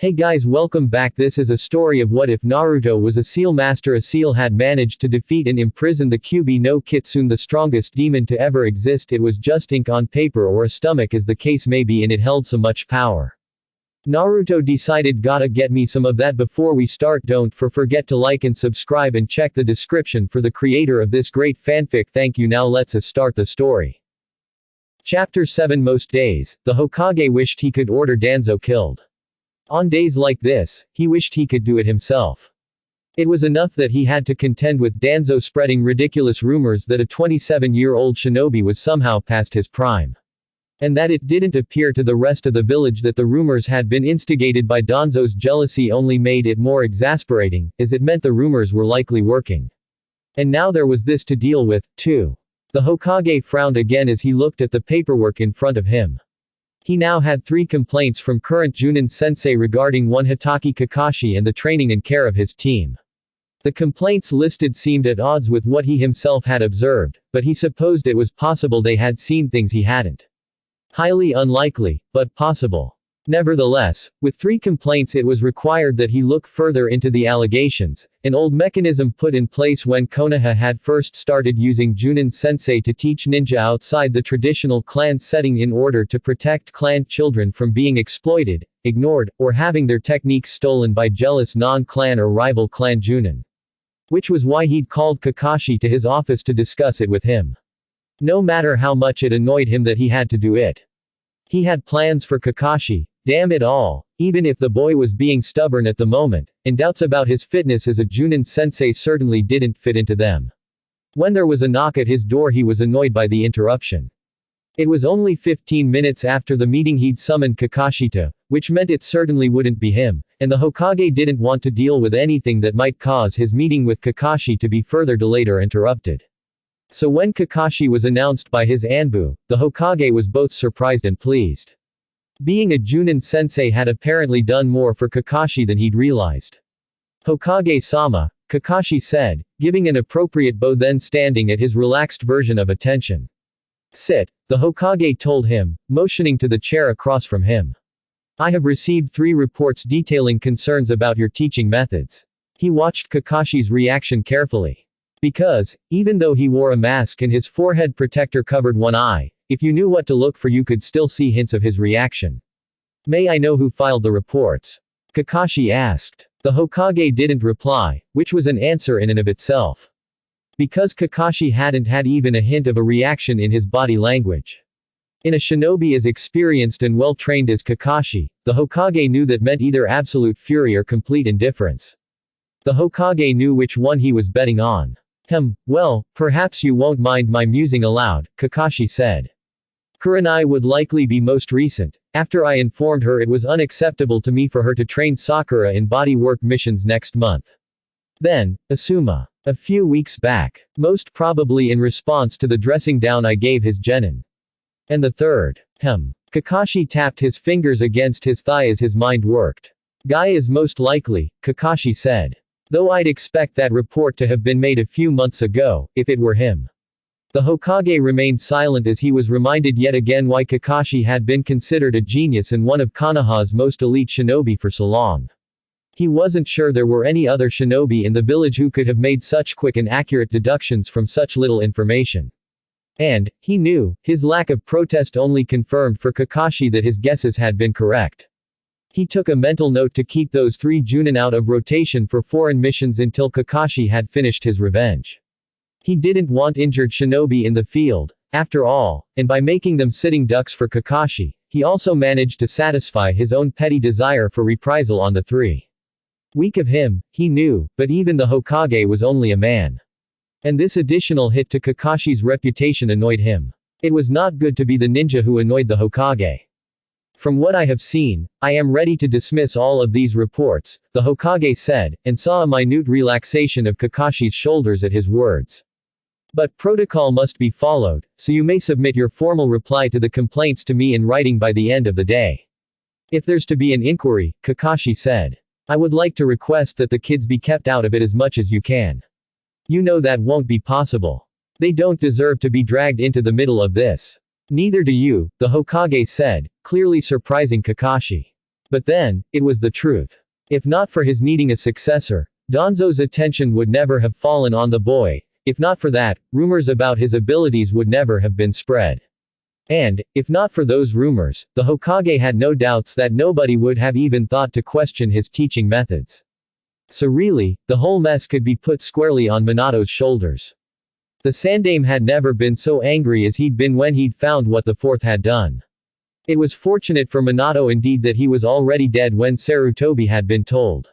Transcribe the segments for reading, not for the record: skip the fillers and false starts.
Hey guys, welcome back. This is a story of what if Naruto was a seal master. A seal had managed to defeat and imprison the Kyuubi no Kitsune, the strongest demon to ever exist. It was just ink on paper or a stomach as the case may be, and it held so much power. Naruto decided, gotta get me some of that. Before we start, don't forget to like and subscribe and check the description for the creator of this great fanfic. Thank you. Now let's start the story. Chapter 7. Most days, the Hokage wished he could order Danzo killed. On days like this, he wished he could do it himself. It was enough that he had to contend with Danzo spreading ridiculous rumors that a 27-year-old shinobi was somehow past his prime. And that it didn't appear to the rest of the village that the rumors had been instigated by Danzo's jealousy only made it more exasperating, as it meant the rumors were likely working. And now there was this to deal with, too. The Hokage frowned again as he looked at the paperwork in front of him. He now had 3 complaints from current Junin sensei regarding one Hitaki Kakashi and the training and care of his team. The complaints listed seemed at odds with what he himself had observed, but he supposed it was possible they had seen things he hadn't. Highly unlikely, but possible. Nevertheless, with 3 complaints, it was required that he look further into the allegations, an old mechanism put in place when Konoha had first started using Junin sensei to teach ninja outside the traditional clan setting in order to protect clan children from being exploited, ignored, or having their techniques stolen by jealous non-clan or rival clan Junin. Which was why he'd called Kakashi to his office to discuss it with him. No matter how much it annoyed him that he had to do it. He had plans for Kakashi, damn it all, even if the boy was being stubborn at the moment, and doubts about his fitness as a Junin sensei certainly didn't fit into them. When there was a knock at his door, he was annoyed by the interruption. It was only 15 minutes after the meeting he'd summoned Kakashi to, which meant it certainly wouldn't be him, and the Hokage didn't want to deal with anything that might cause his meeting with Kakashi to be further delayed or interrupted. So when Kakashi was announced by his Anbu, the Hokage was both surprised and pleased. Being a Junin sensei had apparently done more for Kakashi than he'd realized. Hokage-sama, Kakashi said, giving an appropriate bow, then standing at his relaxed version of attention. Sit, the Hokage told him, motioning to the chair across from him. I have received 3 reports detailing concerns about your teaching methods. He watched Kakashi's reaction carefully. Because, even though he wore a mask and his forehead protector covered one eye, if you knew what to look for you could still see hints of his reaction. May I know who filed the reports? Kakashi asked. The Hokage didn't reply, which was an answer in and of itself. Because Kakashi hadn't had even a hint of a reaction in his body language. In a shinobi as experienced and well-trained as Kakashi, the Hokage knew that meant either absolute fury or complete indifference. The Hokage knew which one he was betting on. Well, perhaps you won't mind my musing aloud, Kakashi said. Kurenai would likely be most recent. After I informed her it was unacceptable to me for her to train Sakura in body work missions next month. Then, Asuma. A few weeks back. Most probably in response to the dressing down I gave his genin. And the third. Kakashi tapped his fingers against his thigh as his mind worked. Guy is most likely, Kakashi said. Though I'd expect that report to have been made a few months ago, if it were him. The Hokage remained silent as he was reminded yet again why Kakashi had been considered a genius and one of Konoha's most elite shinobi for so long. He wasn't sure there were any other shinobi in the village who could have made such quick and accurate deductions from such little information. And, he knew, his lack of protest only confirmed for Kakashi that his guesses had been correct. He took a mental note to keep those 3 Junin out of rotation for foreign missions until Kakashi had finished his revenge. He didn't want injured shinobi in the field, after all, and by making them sitting ducks for Kakashi, he also managed to satisfy his own petty desire for reprisal on the 3. Weak of him, he knew, but even the Hokage was only a man. And this additional hit to Kakashi's reputation annoyed him. It was not good to be the ninja who annoyed the Hokage. From what I have seen, I am ready to dismiss all of these reports, the Hokage said, and saw a minute relaxation of Kakashi's shoulders at his words. But protocol must be followed, so you may submit your formal reply to the complaints to me in writing by the end of the day. If there's to be an inquiry, Kakashi said. I would like to request that the kids be kept out of it as much as you can. You know that won't be possible. They don't deserve to be dragged into the middle of this. Neither do you, the Hokage said, clearly surprising Kakashi. But then, it was the truth. If not for his needing a successor, Danzo's attention would never have fallen on the boy. If not for that, rumors about his abilities would never have been spread. And, if not for those rumors, the Hokage had no doubts that nobody would have even thought to question his teaching methods. So really, the whole mess could be put squarely on Minato's shoulders. The Sandaime had never been so angry as he'd been when he'd found what the fourth had done. It was fortunate for Minato indeed that he was already dead when Sarutobi had been told.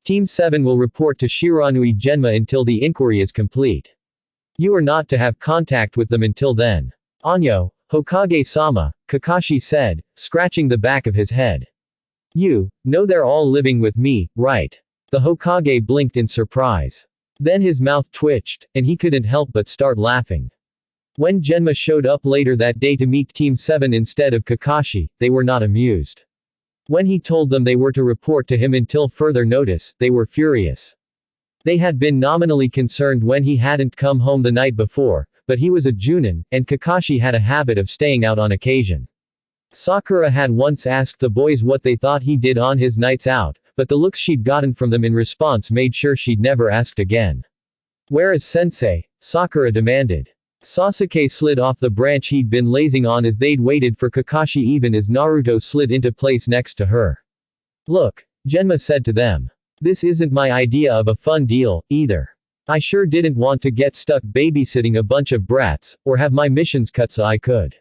Team 7 will report to Shiranui Genma until the inquiry is complete. You are not to have contact with them until then. Anyo, Hokage-sama, Kakashi said, scratching the back of his head. You know they're all living with me, right? The Hokage blinked in surprise. Then his mouth twitched, and he couldn't help but start laughing. When Genma showed up later that day to meet Team 7 instead of Kakashi, they were not amused. When he told them they were to report to him until further notice, they were furious. They had been nominally concerned when he hadn't come home the night before, but he was a Junin, and Kakashi had a habit of staying out on occasion. Sakura had once asked the boys what they thought he did on his nights out, but the looks she'd gotten from them in response made sure she'd never asked again. "Where is Sensei?" Sakura demanded. Sasuke slid off the branch he'd been lazing on as they'd waited for Kakashi even as Naruto slid into place next to her. "Look," Genma said to them. "This isn't my idea of a fun deal, either. I sure didn't want to get stuck babysitting a bunch of brats, or have my missions cut so I could.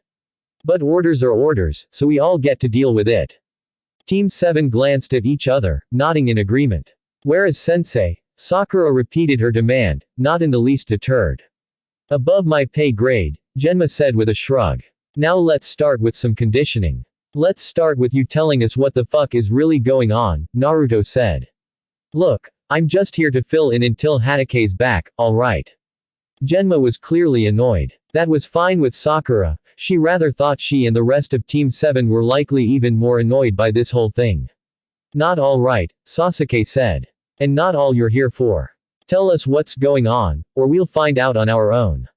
But orders are orders, so we all get to deal with it." Team 7 glanced at each other, nodding in agreement. "Where is Sensei?" Sakura repeated her demand, not in the least deterred. "Above my pay grade," Genma said with a shrug. "Now let's start with some conditioning. Let's start with you telling us what the fuck is really going on," Naruto said. "Look, I'm just here to fill in until Hanake's back, alright." Genma was clearly annoyed. That was fine with Sakura, she rather thought she and the rest of Team 7 were likely even more annoyed by this whole thing. "Not alright," Sasuke said. "And not all you're here for. Tell us what's going on, or we'll find out on our own."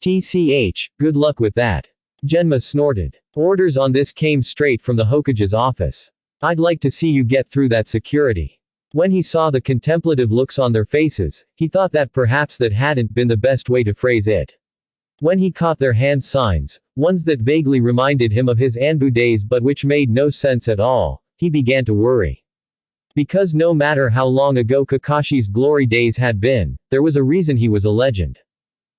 "TCH, good luck with that." Genma snorted. Orders on this came straight from the Hokage's office. "I'd like to see you get through that security." When he saw the contemplative looks on their faces, he thought that perhaps that hadn't been the best way to phrase it. When he caught their hand signs, ones that vaguely reminded him of his Anbu days but which made no sense at all, he began to worry. Because no matter how long ago Kakashi's glory days had been, there was a reason he was a legend.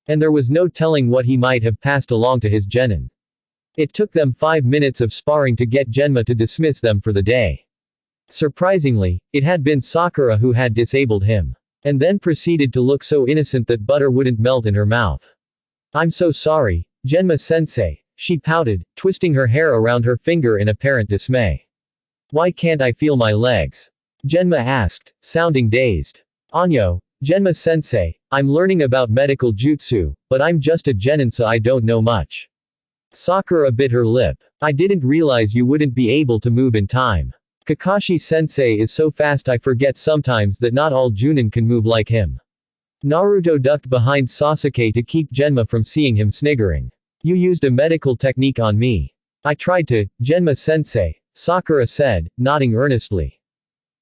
And there was no telling what he might have passed along to his genin. It took them 5 minutes of sparring to get Genma to dismiss them for the day. Surprisingly, it had been Sakura who had disabled him. And then proceeded to look so innocent that butter wouldn't melt in her mouth. "I'm so sorry, Genma-sensei," she pouted, twisting her hair around her finger in apparent dismay. "Why can't I feel my legs?" Genma asked, sounding dazed. "Anyo, Genma-sensei, I'm learning about medical jutsu, but I'm just a genin so I don't know much." Sakura bit her lip. "I didn't realize you wouldn't be able to move in time. Kakashi-sensei is so fast I forget sometimes that not all Junin can move like him." Naruto ducked behind Sasuke to keep Genma from seeing him sniggering. "You used a medical technique on me." "I tried to, Genma-sensei," Sakura said, nodding earnestly.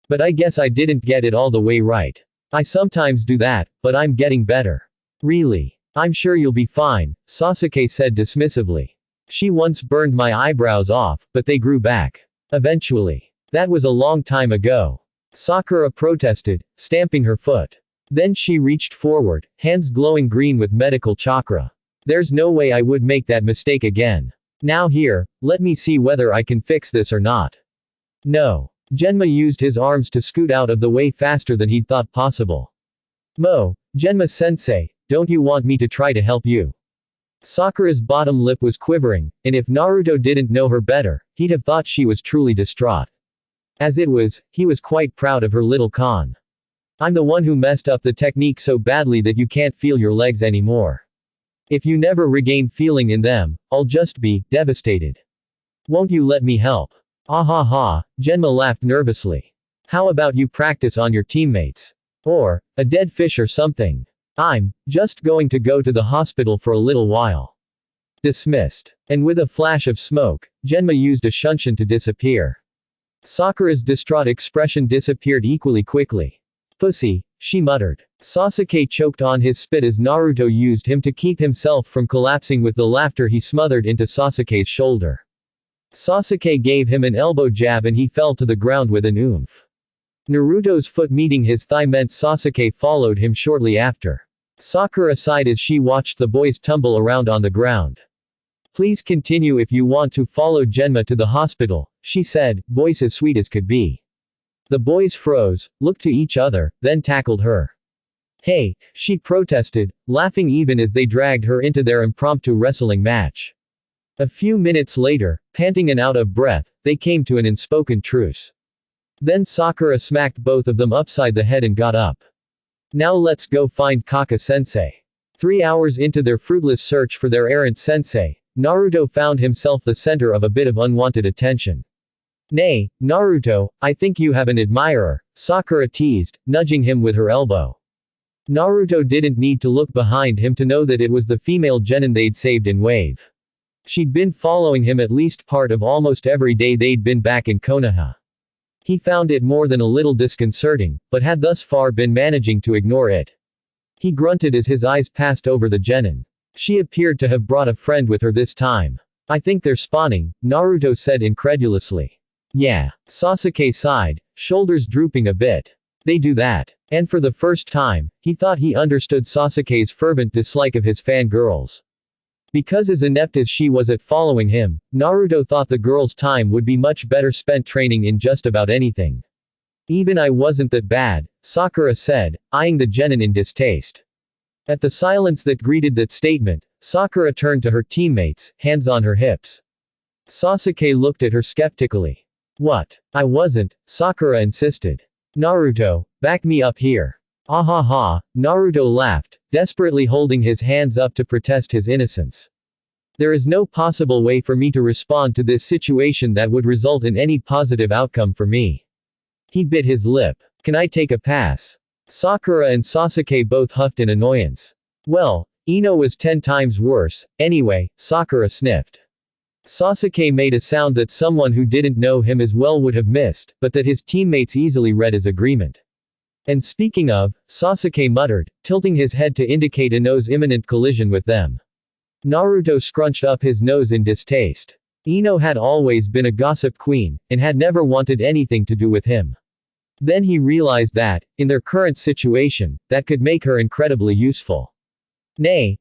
"But I guess I didn't get it all the way right. I sometimes do that, but I'm getting better." "Really? I'm sure you'll be fine," Sasuke said dismissively. "She once burned my eyebrows off, but they grew back. Eventually. That was a long time ago." Sakura protested, stamping her foot. Then she reached forward, hands glowing green with medical chakra. "There's no way I would make that mistake again. Now here, let me see whether I can fix this or not." "No." Genma used his arms to scoot out of the way faster than he'd thought possible. Genma-sensei, don't you want me to try to help you?" Sakura's bottom lip was quivering, and if Naruto didn't know her better, he'd have thought she was truly distraught. As it was, he was quite proud of her little con. "I'm the one who messed up the technique so badly that you can't feel your legs anymore. If you never regain feeling in them, I'll just be devastated. Won't you let me help?" "Ah ha ha," Genma laughed nervously. "How about you practice on your teammates? Or a dead fish or something? I'm just going to go to the hospital for a little while." Dismissed. And with a flash of smoke, Genma used a shunshin to disappear. Sakura's distraught expression disappeared equally quickly. Pussy, she muttered. Sasuke choked on his spit as Naruto used him to keep himself from collapsing with the laughter he smothered into Sasuke's shoulder. Sasuke gave him an elbow jab and he fell to the ground with an oomph. Naruto's foot meeting his thigh meant Sasuke followed him shortly after. Sakura sighed as she watched the boys tumble around on the ground. Please continue if you want to follow Genma to the hospital, she said, voice as sweet as could be. The boys froze, looked to each other, then tackled her. Hey, she protested, laughing even as they dragged her into their impromptu wrestling match. A few minutes later, panting and out of breath, they came to an unspoken truce. Then Sakura smacked both of them upside the head and got up. Now let's go find Kaka-sensei. 3 hours into their fruitless search for their errant sensei, Naruto found himself the center of a bit of unwanted attention. Nay, Naruto, I think you have an admirer, Sakura teased, nudging him with her elbow. Naruto didn't need to look behind him to know that it was the female genin they'd saved in Wave. She'd been following him at least part of almost every day they'd been back in Konoha. He found it more than a little disconcerting, but had thus far been managing to ignore it. He grunted as his eyes passed over the genin. She appeared to have brought a friend with her this time. I think they're spawning, Naruto said incredulously. Yeah. Sasuke sighed, shoulders drooping a bit. They do that. And for the first time, he thought he understood Sasuke's fervent dislike of his fangirls. Because as inept as she was at following him, Naruto thought the girl's time would be much better spent training in just about anything. Even I wasn't that bad, Sakura said, eyeing the genin in distaste. At the silence that greeted that statement, Sakura turned to her teammates, hands on her hips. Sasuke looked at her skeptically. What? I wasn't, Sakura insisted. Naruto, back me up here. Ah ha ha, Naruto laughed, desperately holding his hands up to protest his innocence. There is no possible way for me to respond to this situation that would result in any positive outcome for me. He bit his lip. Can I take a pass? Sakura and Sasuke both huffed in annoyance. Well, Ino was 10 times worse, anyway, Sakura sniffed. Sasuke made a sound that someone who didn't know him as well would have missed, but that his teammates easily read as agreement. And speaking of, Sasuke muttered, tilting his head to indicate Ino's imminent collision with them. Naruto scrunched up his nose in distaste. Ino had always been a gossip queen, and had never wanted anything to do with him. Then he realized that, in their current situation, that could make her incredibly useful. Nay,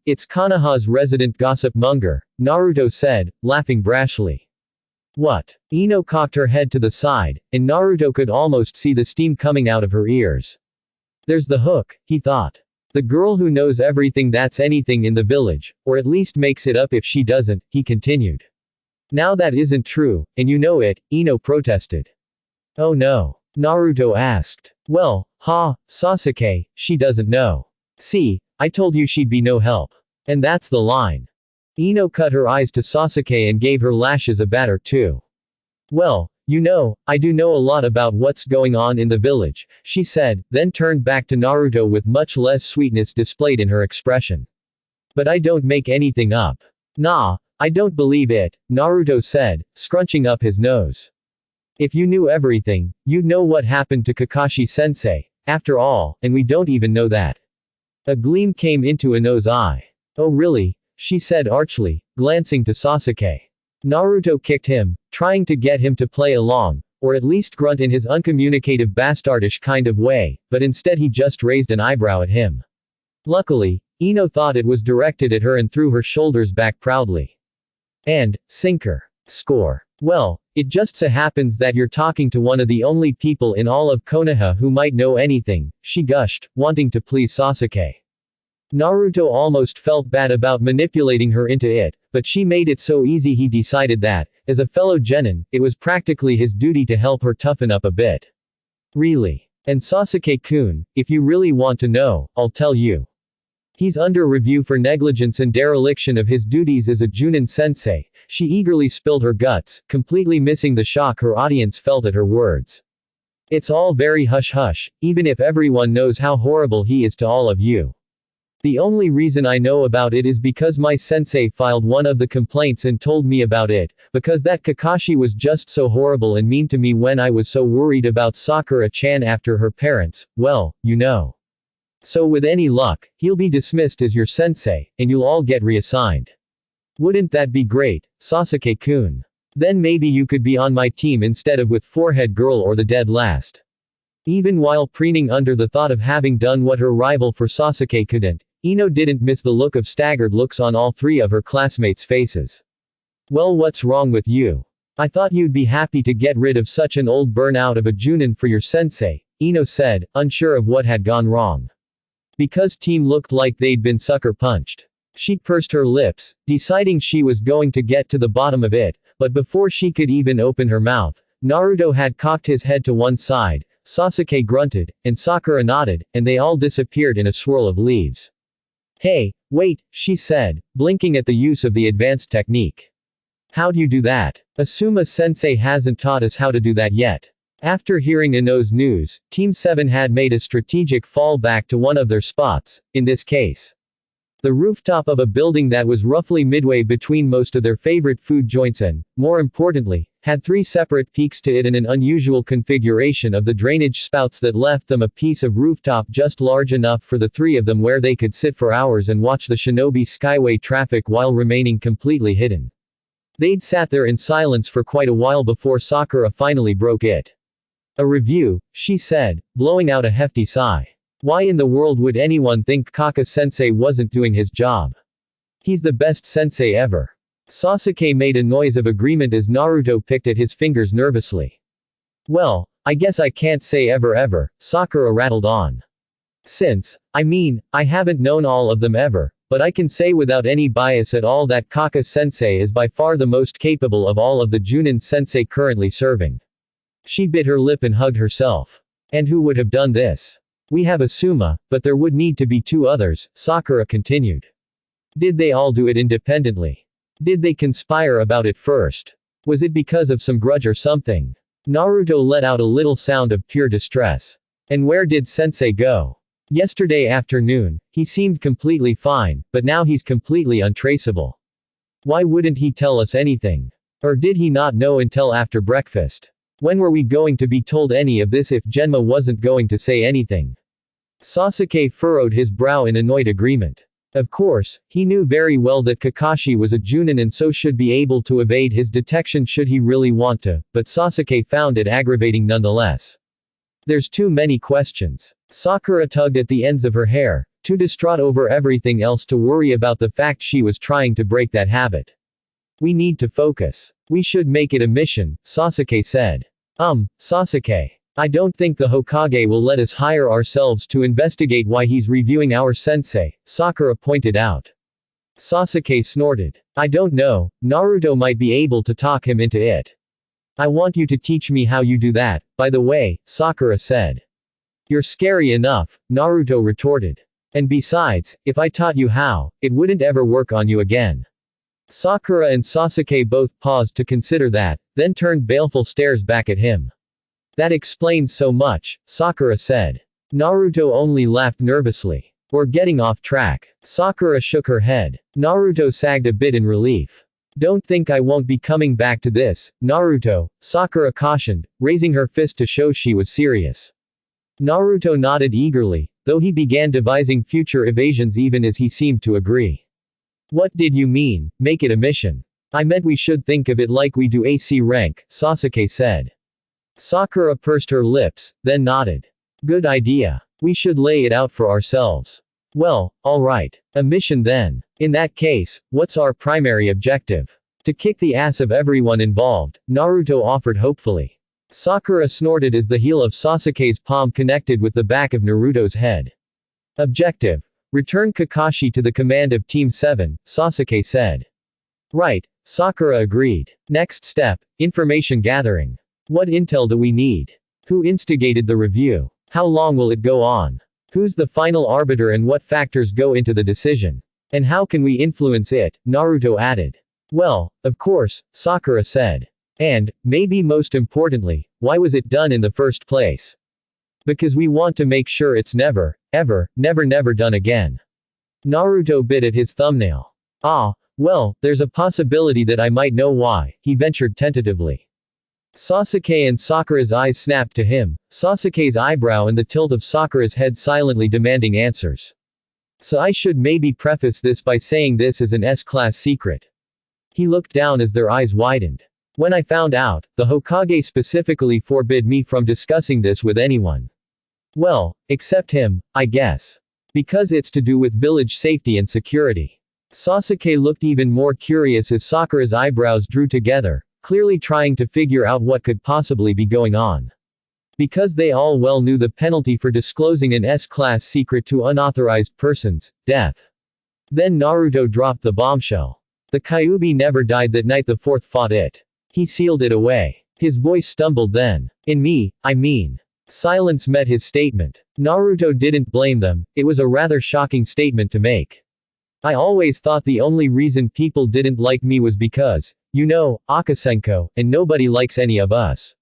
it's Konoha's resident gossip monger, Naruto said, laughing brashly. What? Ino cocked her head to the side, and Naruto could almost see the steam coming out of her ears. There's the hook, he thought. The girl who knows everything that's anything in the village, or at least makes it up if she doesn't, he continued. Now that isn't true, and you know it, Ino protested. Oh no? Naruto asked. Well, Sasuke, she doesn't know. See, I told you she'd be no help. And that's the line. Ino cut her eyes to Sasuke and gave her lashes a batter too. Well, you know, I do know a lot about what's going on in the village, she said, then turned back to Naruto with much less sweetness displayed in her expression. But I don't make anything up. Nah, I don't believe it, Naruto said, scrunching up his nose. If you knew everything, you'd know what happened to Kakashi-sensei, after all, and we don't even know that. A gleam came into Ino's eye. Oh really? She said archly, glancing to Sasuke. Naruto kicked him, trying to get him to play along, or at least grunt in his uncommunicative bastardish kind of way, but instead he just raised an eyebrow at him. Luckily, Ino thought it was directed at her and threw her shoulders back proudly. And, sinker. Score. Well, it just so happens that you're talking to one of the only people in all of Konoha who might know anything, she gushed, wanting to please Sasuke. Naruto almost felt bad about manipulating her into it, but she made it so easy he decided that, as a fellow genin, it was practically his duty to help her toughen up a bit. Really? And Sasuke-kun, if you really want to know, I'll tell you. He's under review for negligence and dereliction of his duties as a Junin sensei. She eagerly spilled her guts, completely missing the shock her audience felt at her words. It's all very hush-hush, even if everyone knows how horrible he is to all of you. The only reason I know about it is because my sensei filed one of the complaints and told me about it, because that Kakashi was just so horrible and mean to me when I was so worried about Sakura-chan after her parents, well, you know. So with any luck, he'll be dismissed as your sensei, and you'll all get reassigned. Wouldn't that be great, Sasuke-kun? Then maybe you could be on my team instead of with Forehead Girl or the dead last. Even while preening under the thought of having done what her rival for Sasuke couldn't, Ino didn't miss the look of staggered looks on all three of her classmates' faces. Well, what's wrong with you? I thought you'd be happy to get rid of such an old burnout of a Junin for your sensei, Ino said, unsure of what had gone wrong. Because team looked like they'd been sucker punched. She pursed her lips, deciding she was going to get to the bottom of it, but before she could even open her mouth, Naruto had cocked his head to one side, Sasuke grunted, and Sakura nodded, and they all disappeared in a swirl of leaves. Hey, wait, she said, blinking at the use of the advanced technique. How'd you do that? Asuma-sensei hasn't taught us how to do that yet. After hearing Ino's news, Team 7 had made a strategic fall back to one of their spots, in this case, the rooftop of a building that was roughly midway between most of their favorite food joints and, more importantly, had 3 separate peaks to it and an unusual configuration of the drainage spouts that left them a piece of rooftop just large enough for the 3 of them where they could sit for hours and watch the Shinobi Skyway traffic while remaining completely hidden. They'd sat there in silence for quite a while before Sakura finally broke it. A review, she said, blowing out a hefty sigh. Why in the world would anyone think Kaka-sensei wasn't doing his job? He's the best sensei ever. Sasuke made a noise of agreement as Naruto picked at his fingers nervously. Well, I guess I can't say ever, Sakura rattled on. Since, I haven't known all of them ever, but I can say without any bias at all that Kaka-sensei is by far the most capable of all of the Junin-sensei currently serving. She bit her lip and hugged herself. And who would have done this? We have Asuma, but there would need to be 2 others, Sakura continued. Did they all do it independently? Did they conspire about it first? Was it because of some grudge or something? Naruto let out a little sound of pure distress. And where did sensei go? Yesterday afternoon, he seemed completely fine, but now he's completely untraceable. Why wouldn't he tell us anything? Or did he not know until after breakfast? When were we going to be told any of this if Genma wasn't going to say anything? Sasuke furrowed his brow in annoyed agreement. Of course, he knew very well that Kakashi was a Junin and so should be able to evade his detection should he really want to, but Sasuke found it aggravating nonetheless. There's too many questions. Sakura tugged at the ends of her hair, too distraught over everything else to worry about the fact she was trying to break that habit. We need to focus. We should make it a mission, Sasuke said. Sasuke. I don't think the Hokage will let us hire ourselves to investigate why he's reviewing our sensei, Sakura pointed out. Sasuke snorted. I don't know, Naruto might be able to talk him into it. I want you to teach me how you do that, by the way, Sakura said. You're scary enough, Naruto retorted. And besides, if I taught you how, it wouldn't ever work on you again. Sakura and Sasuke both paused to consider that, then turned baleful stares back at him. That explains so much, Sakura said. Naruto only laughed nervously. We're getting off track. Sakura shook her head. Naruto sagged a bit in relief. Don't think I won't be coming back to this, Naruto, Sakura cautioned, raising her fist to show she was serious. Naruto nodded eagerly, though he began devising future evasions even as he seemed to agree. What did you mean, make it a mission? I meant we should think of it like we do AC rank, Sasuke said. Sakura pursed her lips, then nodded. Good idea. We should lay it out for ourselves. Well, alright. A mission then. In that case, what's our primary objective? To kick the ass of everyone involved, Naruto offered hopefully. Sakura snorted as the heel of Sasuke's palm connected with the back of Naruto's head. Objective. Return Kakashi to the command of Team 7, Sasuke said. Right, Sakura agreed. Next step, information gathering. What intel do we need? Who instigated the review? How long will it go on? Who's the final arbiter and what factors go into the decision? And how can we influence it? Naruto added. Well, of course, Sakura said. And, maybe most importantly, why was it done in the first place? Because we want to make sure it's never done again. Naruto bit at his thumbnail. Ah, well, there's a possibility that I might know why, he ventured tentatively. Sasuke and Sakura's eyes snapped to him, Sasuke's eyebrow and the tilt of Sakura's head silently demanding answers. So I should maybe preface this by saying this is an S-class secret. He looked down as their eyes widened. When I found out, the Hokage specifically forbid me from discussing this with anyone. Well, except him, I guess. Because it's to do with village safety and security. Sasuke looked even more curious as Sakura's eyebrows drew together, clearly trying to figure out what could possibly be going on. Because they all well knew the penalty for disclosing an S-class secret to unauthorized persons, death. Then Naruto dropped the bombshell. The Kyuubi never died that night the fourth fought it. He sealed it away. His voice stumbled then. In me, I mean. Silence met his statement. Naruto didn't blame them, it was a rather shocking statement to make. I always thought the only reason people didn't like me was because, you know, Akasenko, and nobody likes any of us.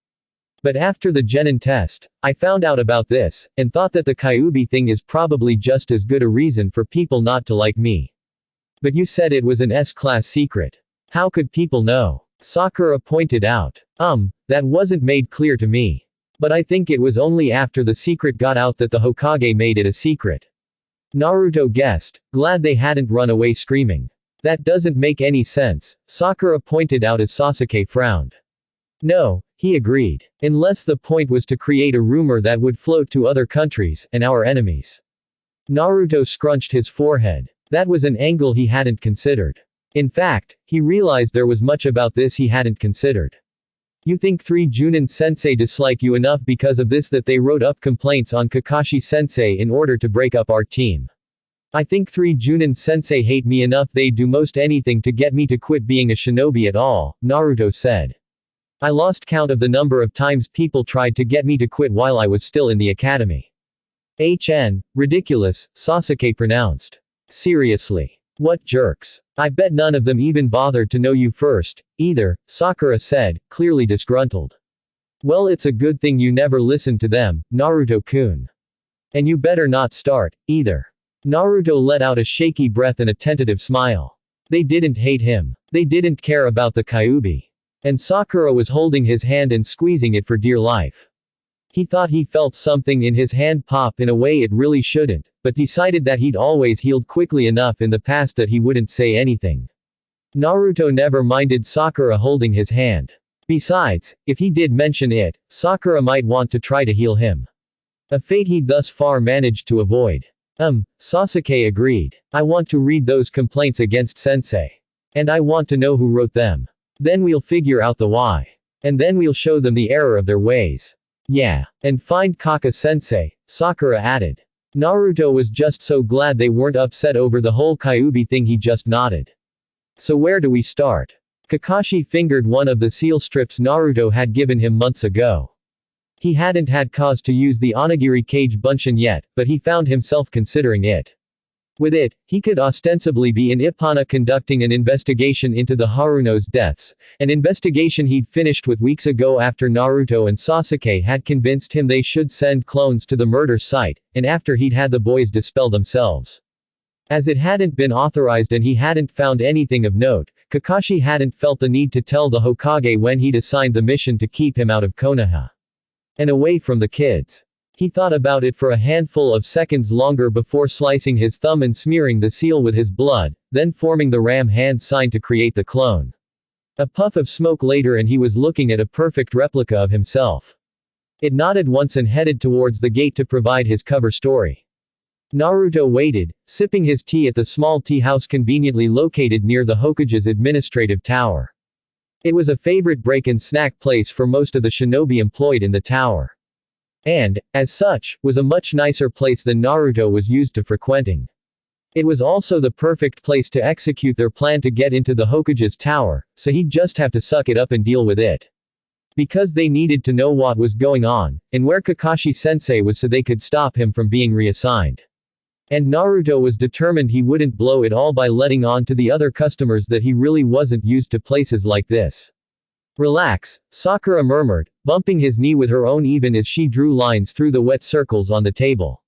But after the Genin test, I found out about this, and thought that the Kyuubi thing is probably just as good a reason for people not to like me. But you said it was an S-class secret. How could people know? Sakura pointed out. That wasn't made clear to me. But I think it was only after the secret got out that the Hokage made it a secret. Naruto guessed, glad they hadn't run away screaming. That doesn't make any sense, Sakura pointed out as Sasuke frowned. No, he agreed. Unless the point was to create a rumor that would float to other countries, and our enemies. Naruto scrunched his forehead. That was an angle he hadn't considered. In fact, he realized there was much about this he hadn't considered. You think 3 Junin sensei dislike you enough because of this that they wrote up complaints on Kakashi sensei in order to break up our team. I think 3 Junin sensei hate me enough they'd do most anything to get me to quit being a shinobi at all, Naruto said. I lost count of the number of times people tried to get me to quit while I was still in the academy. Ridiculous, Sasuke pronounced. Seriously. What jerks. I bet none of them even bothered to know you first, either, Sakura said, clearly disgruntled. Well, it's a good thing you never listened to them, Naruto-kun. And you better not start, either. Naruto let out a shaky breath and a tentative smile. They didn't hate him. They didn't care about the Kyuubi. And Sakura was holding his hand and squeezing it for dear life. He thought he felt something in his hand pop in a way it really shouldn't, but decided that he'd always healed quickly enough in the past that he wouldn't say anything. Naruto never minded Sakura holding his hand. Besides, if he did mention it, Sakura might want to try to heal him. A fate he'd thus far managed to avoid. Sasuke agreed. I want to read those complaints against sensei. And I want to know who wrote them. Then we'll figure out the why. And then we'll show them the error of their ways. Yeah. And find Kaka-sensei, Sakura added. Naruto was just so glad they weren't upset over the whole Kyuubi thing he just nodded. So where do we start? Kakashi fingered one of the seal strips Naruto had given him months ago. He hadn't had cause to use the Onigiri Kage Bunshin yet, but he found himself considering it. With it, he could ostensibly be in Ipana conducting an investigation into the Haruno's deaths, an investigation he'd finished with weeks ago after Naruto and Sasuke had convinced him they should send clones to the murder site, and after he'd had the boys dispel themselves. As it hadn't been authorized and he hadn't found anything of note, Kakashi hadn't felt the need to tell the Hokage when he'd assigned the mission to keep him out of Konoha. And away from the kids. He thought about it for a handful of seconds longer before slicing his thumb and smearing the seal with his blood, then forming the ram hand sign to create the clone. A puff of smoke later and he was looking at a perfect replica of himself. It nodded once and headed towards the gate to provide his cover story. Naruto waited, sipping his tea at the small tea house conveniently located near the Hokage's administrative tower. It was a favorite break and snack place for most of the shinobi employed in the tower. And, as such, was a much nicer place than Naruto was used to frequenting. It was also the perfect place to execute their plan to get into the Hokage's tower, so he'd just have to suck it up and deal with it. Because they needed to know what was going on, and where Kakashi-sensei was so they could stop him from being reassigned. And Naruto was determined he wouldn't blow it all by letting on to the other customers that he really wasn't used to places like this. Relax, Sakura murmured, bumping his knee with her own even as she drew lines through the wet circles on the table.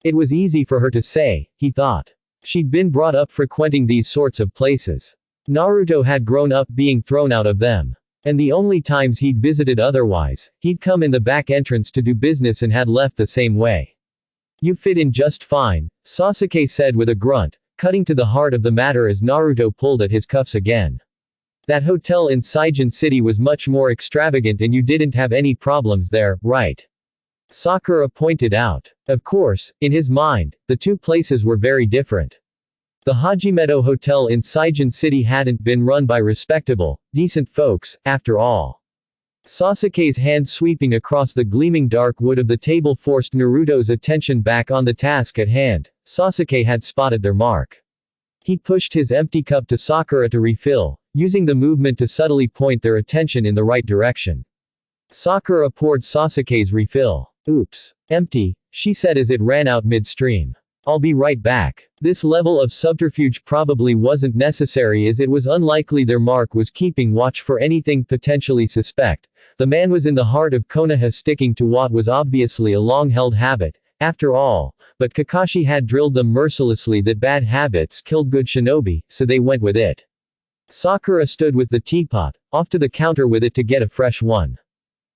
It was easy for her to say, he thought. She'd been brought up frequenting these sorts of places. Naruto had grown up being thrown out of them. And the only times he'd visited otherwise, he'd come in the back entrance to do business and had left the same way. You fit in just fine, Sasuke said with a grunt, cutting to the heart of the matter as Naruto pulled at his cuffs again. That hotel in Saijin City was much more extravagant and you didn't have any problems there, right? Sakura pointed out. Of course, in his mind, the two places were very different. The Hajimeto Hotel in Saijin City hadn't been run by respectable, decent folks, after all. Sasuke's hand sweeping across the gleaming dark wood of the table forced Naruto's attention back on the task at hand. Sasuke had spotted their mark. He pushed his empty cup to Sakura to refill, using the movement to subtly point their attention in the right direction. Sakura poured Sasuke's refill. Oops. Empty, she said as it ran out midstream. I'll be right back. This level of subterfuge probably wasn't necessary as it was unlikely their mark was keeping watch for anything potentially suspect. The man was in the heart of Konoha, sticking to what was obviously a long-held habit, after all, but Kakashi had drilled them mercilessly that bad habits killed good shinobi, so they went with it. Sakura stood with the teapot, off to the counter with it to get a fresh one.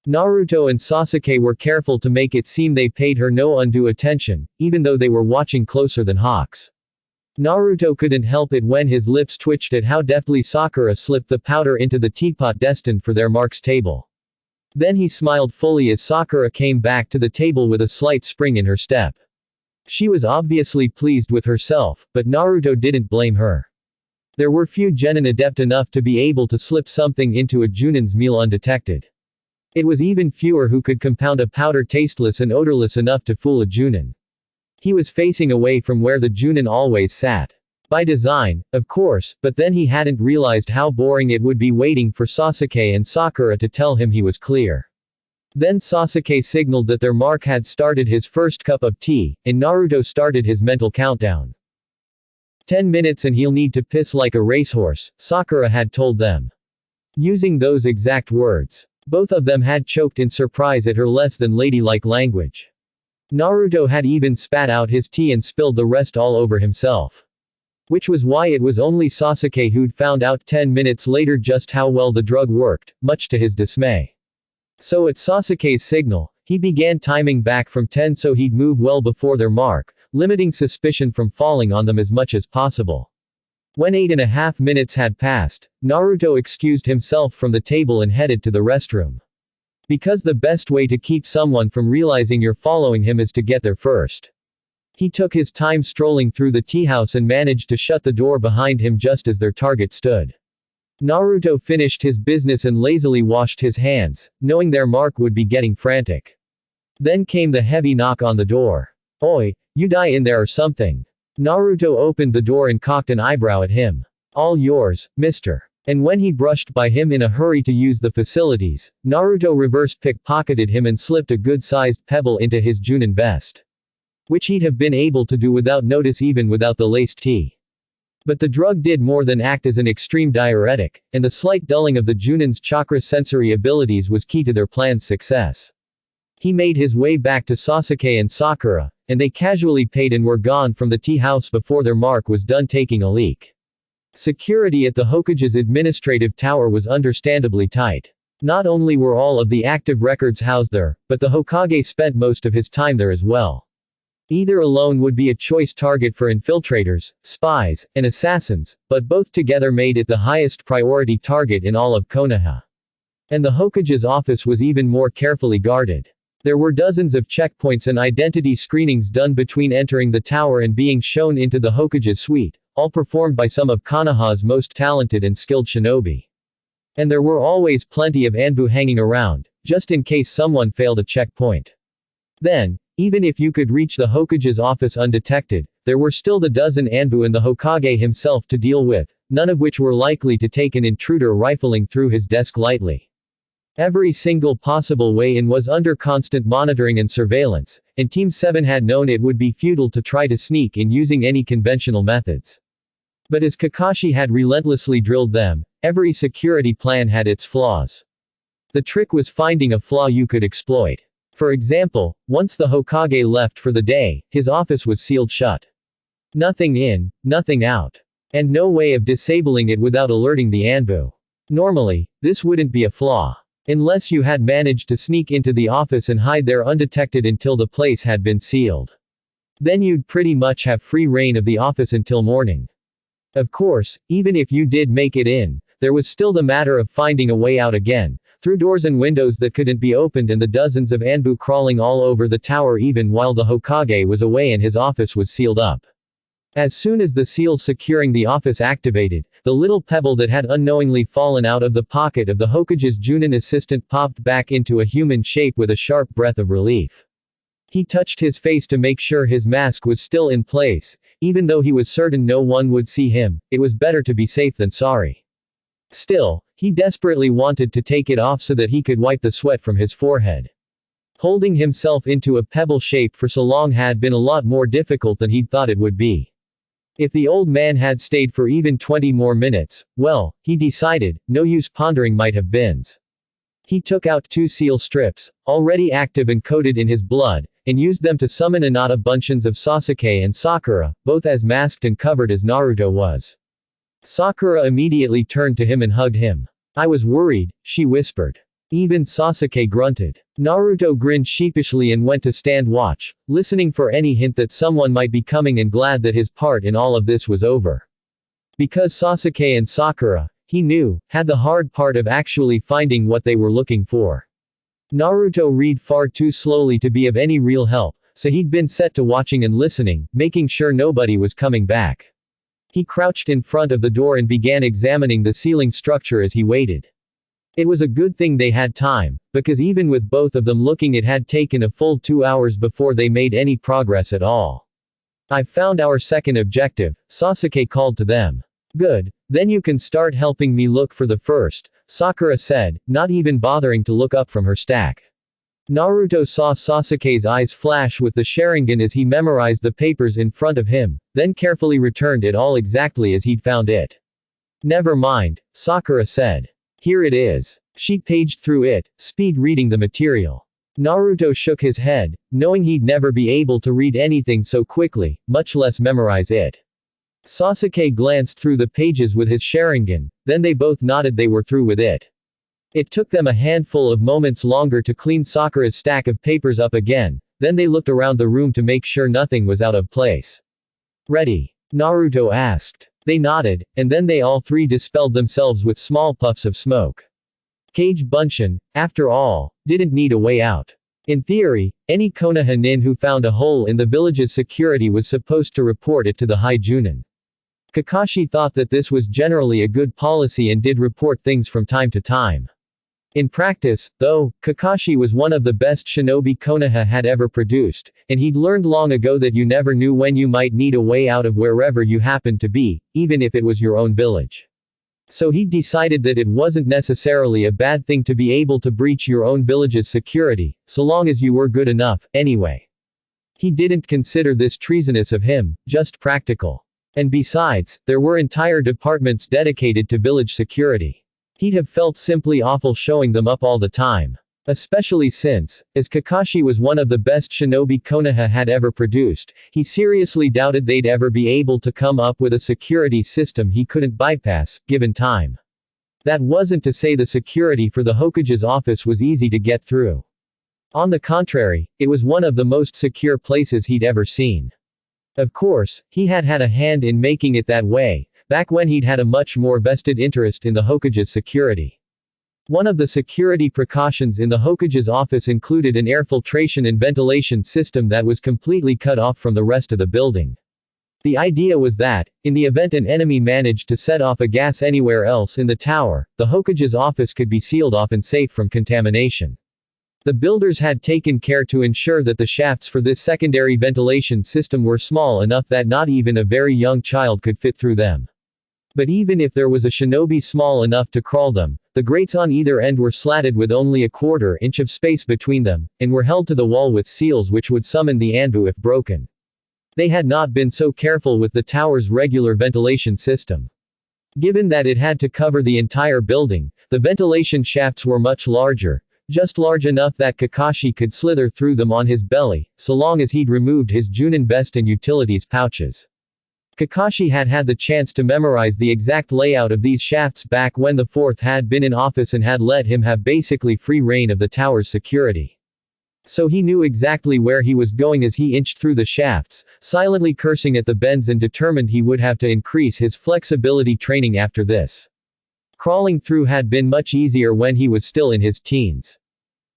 Naruto and Sasuke were careful to make it seem they paid her no undue attention, even though they were watching closer than hawks. Naruto couldn't help it when his lips twitched at how deftly Sakura slipped the powder into the teapot destined for their mark's table. Then he smiled fully as Sakura came back to the table with a slight spring in her step. She was obviously pleased with herself, but Naruto didn't blame her. There were few genin adept enough to be able to slip something into a Junin's meal undetected. It was even fewer who could compound a powder tasteless and odorless enough to fool a Junin. He was facing away from where the Junin always sat. By design, of course, but then he hadn't realized how boring it would be waiting for Sasuke and Sakura to tell him he was clear. Then Sasuke signaled that their mark had started his first cup of tea, and Naruto started his mental countdown. 10 minutes and he'll need to piss like a racehorse, Sakura had told them. Using those exact words. Both of them had choked in surprise at her less than ladylike language. Naruto had even spat out his tea and spilled the rest all over himself. Which was why it was only Sasuke who'd found out 10 minutes later just how well the drug worked, much to his dismay. So at Sasuke's signal, he began timing back from 10 so he'd move well before their mark, limiting suspicion from falling on them as much as possible. When 8.5 minutes had passed, Naruto excused himself from the table and headed to the restroom. Because the best way to keep someone from realizing you're following him is to get there first. He took his time strolling through the tea house and managed to shut the door behind him just as their target stood. Naruto finished his business and lazily washed his hands, knowing their mark would be getting frantic. Then came the heavy knock on the door. Oi, you die in there or something. Naruto opened the door and cocked an eyebrow at him. All yours, mister. And when he brushed by him in a hurry to use the facilities, Naruto reverse pickpocketed him and slipped a good-sized pebble into his Junin vest. Which he'd have been able to do without notice even without the laced tea. But the drug did more than act as an extreme diuretic, and the slight dulling of the Junin's chakra sensory abilities was key to their plan's success. He made his way back to Sasuke and Sakura, and they casually paid and were gone from the tea house before their mark was done taking a leak. Security at the Hokage's administrative tower was understandably tight. Not only were all of the active records housed there, but the Hokage spent most of his time there as well. Either alone would be a choice target for infiltrators, spies, and assassins, but both together made it the highest priority target in all of Konoha. And the Hokage's office was even more carefully guarded. There were dozens of checkpoints and identity screenings done between entering the tower and being shown into the Hokage's suite, all performed by some of Konoha's most talented and skilled shinobi. And there were always plenty of Anbu hanging around, just in case someone failed a checkpoint. Then, even if you could reach the Hokage's office undetected, there were still the dozen Anbu and the Hokage himself to deal with, none of which were likely to take an intruder rifling through his desk lightly. Every single possible way in was under constant monitoring and surveillance, and Team 7 had known it would be futile to try to sneak in using any conventional methods. But as Kakashi had relentlessly drilled them, every security plan had its flaws. The trick was finding a flaw you could exploit. For example, once the Hokage left for the day, his office was sealed shut. Nothing in, nothing out. And no way of disabling it without alerting the Anbu. Normally, this wouldn't be a flaw. Unless you had managed to sneak into the office and hide there undetected until the place had been sealed. Then you'd pretty much have free reign of the office until morning. Of course, even if you did make it in, there was still the matter of finding a way out again, through doors and windows that couldn't be opened and the dozens of Anbu crawling all over the tower even while the Hokage was away and his office was sealed up. As soon as the seals securing the office activated, the little pebble that had unknowingly fallen out of the pocket of the Hokage's Junin assistant popped back into a human shape with a sharp breath of relief. He touched his face to make sure his mask was still in place, even though he was certain no one would see him. It was better to be safe than sorry. Still, he desperately wanted to take it off so that he could wipe the sweat from his forehead. Holding himself into a pebble shape for so long had been a lot more difficult than he'd thought it would be. If the old man had stayed for even 20 more minutes, well, he decided, no use pondering might have beens. He took out 2 seal strips, already active and coated in his blood, and used them to summon Inata Bunshins of Sasuke and Sakura, both as masked and covered as Naruto was. Sakura immediately turned to him and hugged him. I was worried, she whispered. Even Sasuke grunted. Naruto grinned sheepishly and went to stand watch, listening for any hint that someone might be coming and glad that his part in all of this was over. Because Sasuke and Sakura, he knew, had the hard part of actually finding what they were looking for. Naruto read far too slowly to be of any real help, so he'd been set to watching and listening, making sure nobody was coming back. He crouched in front of the door and began examining the ceiling structure as he waited. It was a good thing they had time, because even with both of them looking it had taken a full 2 hours before they made any progress at all. I've found our second objective, Sasuke called to them. Good, then you can start helping me look for the first, Sakura said, not even bothering to look up from her stack. Naruto saw Sasuke's eyes flash with the Sharingan as he memorized the papers in front of him, then carefully returned it all exactly as he'd found it. Never mind, Sakura said. Here it is. She paged through it, speed reading the material. Naruto shook his head, knowing he'd never be able to read anything so quickly, much less memorize it. Sasuke glanced through the pages with his Sharingan, then they both nodded they were through with it. It took them a handful of moments longer to clean Sakura's stack of papers up again, then they looked around the room to make sure nothing was out of place. Ready? Naruto asked. They nodded, and then they all three dispelled themselves with small puffs of smoke. Kage Bunshin, after all, didn't need a way out. In theory, any Konoha nin who found a hole in the village's security was supposed to report it to the High Junin. Kakashi thought that this was generally a good policy and did report things from time to time. In practice, though, Kakashi was one of the best shinobi Konoha had ever produced, and he'd learned long ago that you never knew when you might need a way out of wherever you happened to be, even if it was your own village. So he'd decided that it wasn't necessarily a bad thing to be able to breach your own village's security, so long as you were good enough, anyway. He didn't consider this treasonous of him, just practical. And besides, there were entire departments dedicated to village security. He'd have felt simply awful showing them up all the time. Especially since, as Kakashi was one of the best shinobi Konoha had ever produced, he seriously doubted they'd ever be able to come up with a security system he couldn't bypass, given time. That wasn't to say the security for the Hokage's office was easy to get through. On the contrary, it was one of the most secure places he'd ever seen. Of course, he had had a hand in making it that way, back when he'd had a much more vested interest in the Hokage's security. One of the security precautions in the Hokage's office included an air filtration and ventilation system that was completely cut off from the rest of the building. The idea was that, in the event an enemy managed to set off a gas anywhere else in the tower, the Hokage's office could be sealed off and safe from contamination. The builders had taken care to ensure that the shafts for this secondary ventilation system were small enough that not even a very young child could fit through them. But even if there was a shinobi small enough to crawl them, the grates on either end were slatted with only a quarter-inch of space between them, and were held to the wall with seals which would summon the Anbu if broken. They had not been so careful with the tower's regular ventilation system. Given that it had to cover the entire building, the ventilation shafts were much larger, just large enough that Kakashi could slither through them on his belly, so long as he'd removed his Junin vest and utilities pouches. Kakashi had had the chance to memorize the exact layout of these shafts back when the fourth had been in office and had let him have basically free reign of the tower's security. So he knew exactly where he was going as he inched through the shafts, silently cursing at the bends and determined he would have to increase his flexibility training after this. Crawling through had been much easier when he was still in his teens.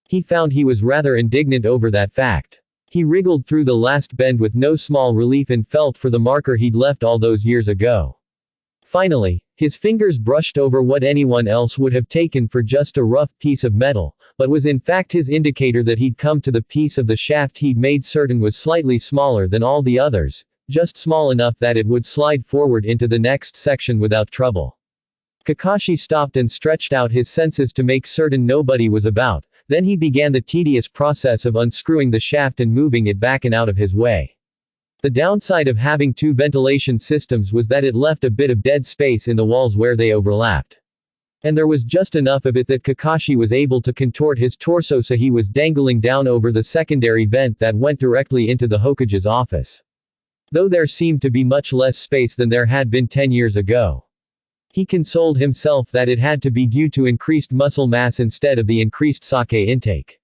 He found he was rather indignant over that fact. He wriggled through the last bend with no small relief and felt for the marker he'd left all those years ago. Finally, his fingers brushed over what anyone else would have taken for just a rough piece of metal, but was in fact his indicator that he'd come to the piece of the shaft he'd made certain was slightly smaller than all the others, just small enough that it would slide forward into the next section without trouble. Kakashi stopped and stretched out his senses to make certain nobody was about. Then he began the tedious process of unscrewing the shaft and moving it back and out of his way. The downside of having two ventilation systems was that it left a bit of dead space in the walls where they overlapped. And there was just enough of it that Kakashi was able to contort his torso so he was dangling down over the secondary vent that went directly into the Hokage's office. Though there seemed to be much less space than there had been 10 years ago. He consoled himself that it had to be due to increased muscle mass instead of the increased sake intake.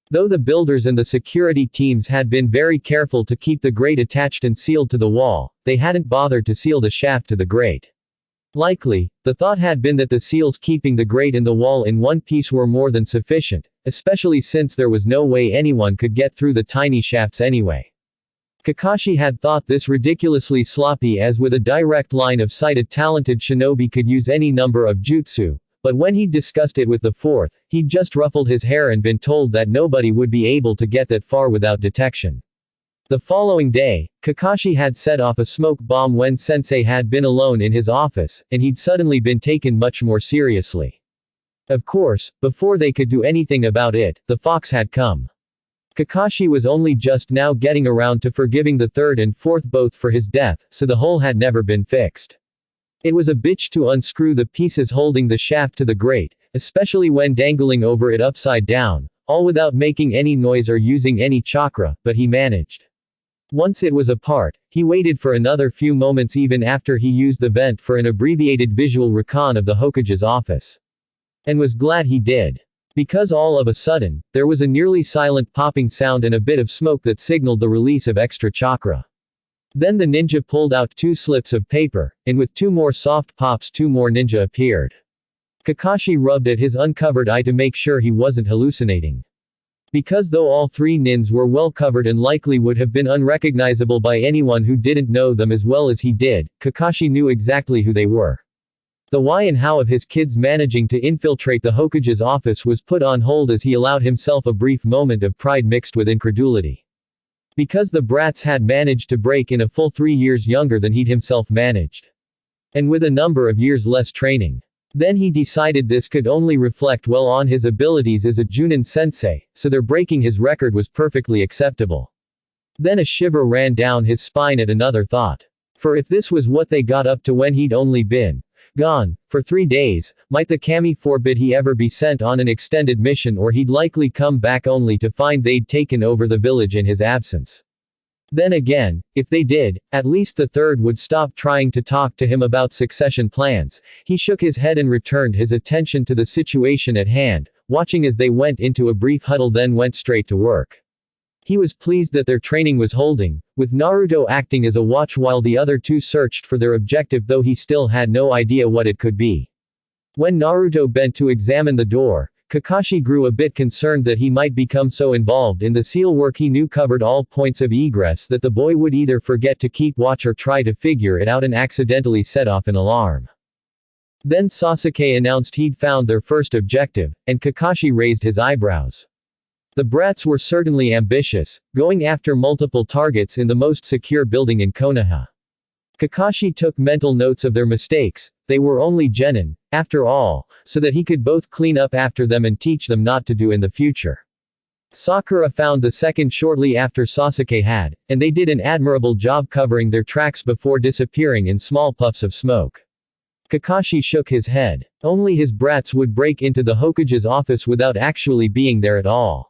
Though the builders and the security teams had been very careful to keep the grate attached and sealed to the wall, they hadn't bothered to seal the shaft to the grate. Likely, the thought had been that the seals keeping the grate and the wall in one piece were more than sufficient, especially since there was no way anyone could get through the tiny shafts anyway. Kakashi had thought this ridiculously sloppy as with a direct line of sight a talented shinobi could use any number of jutsu, but when he'd discussed it with the fourth, he'd just ruffled his hair and been told that nobody would be able to get that far without detection. The following day, Kakashi had set off a smoke bomb when Sensei had been alone in his office, and he'd suddenly been taken much more seriously. Of course, before they could do anything about it, the fox had come. Kakashi was only just now getting around to forgiving the third and fourth both for his death, so the hole had never been fixed. It was a bitch to unscrew the pieces holding the shaft to the grate, especially when dangling over it upside down, all without making any noise or using any chakra, but he managed. Once it was apart, he waited for another few moments even after he used the vent for an abbreviated visual recon of the Hokage's office. And was glad he did. Because all of a sudden, there was a nearly silent popping sound and a bit of smoke that signaled the release of extra chakra. Then the ninja pulled out 2 slips of paper, and with 2 more soft pops 2 more ninja appeared. Kakashi rubbed at his uncovered eye to make sure he wasn't hallucinating. Because though all 3 nins were well covered and likely would have been unrecognizable by anyone who didn't know them as well as he did, Kakashi knew exactly who they were. The why and how of his kids managing to infiltrate the Hokage's office was put on hold as he allowed himself a brief moment of pride mixed with incredulity. Because the brats had managed to break in a full 3 years younger than he'd himself managed. And with a number of years less training. Then he decided this could only reflect well on his abilities as a Junin sensei, so their breaking his record was perfectly acceptable. Then a shiver ran down his spine at another thought. For if this was what they got up to when he'd only been gone for 3 days, might the kami forbid he ever be sent on an extended mission, or he'd likely come back only to find they'd taken over the village in his absence. Then again, if they did, at least the third would stop trying to talk to him about succession plans. He shook his head and returned his attention to the situation at hand, watching as they went into a brief huddle then went straight to work. He was pleased that their training was holding, with Naruto acting as a watch while the other 2 searched for their objective, though he still had no idea what it could be. When Naruto bent to examine the door, Kakashi grew a bit concerned that he might become so involved in the seal work he knew covered all points of egress that the boy would either forget to keep watch or try to figure it out and accidentally set off an alarm. Then Sasuke announced he'd found their first objective, and Kakashi raised his eyebrows. The brats were certainly ambitious, going after multiple targets in the most secure building in Konoha. Kakashi took mental notes of their mistakes. They were only genin, after all, so that he could both clean up after them and teach them not to do in the future. Sakura found the second shortly after Sasuke had, and they did an admirable job covering their tracks before disappearing in small puffs of smoke. Kakashi shook his head. Only his brats would break into the Hokage's office without actually being there at all.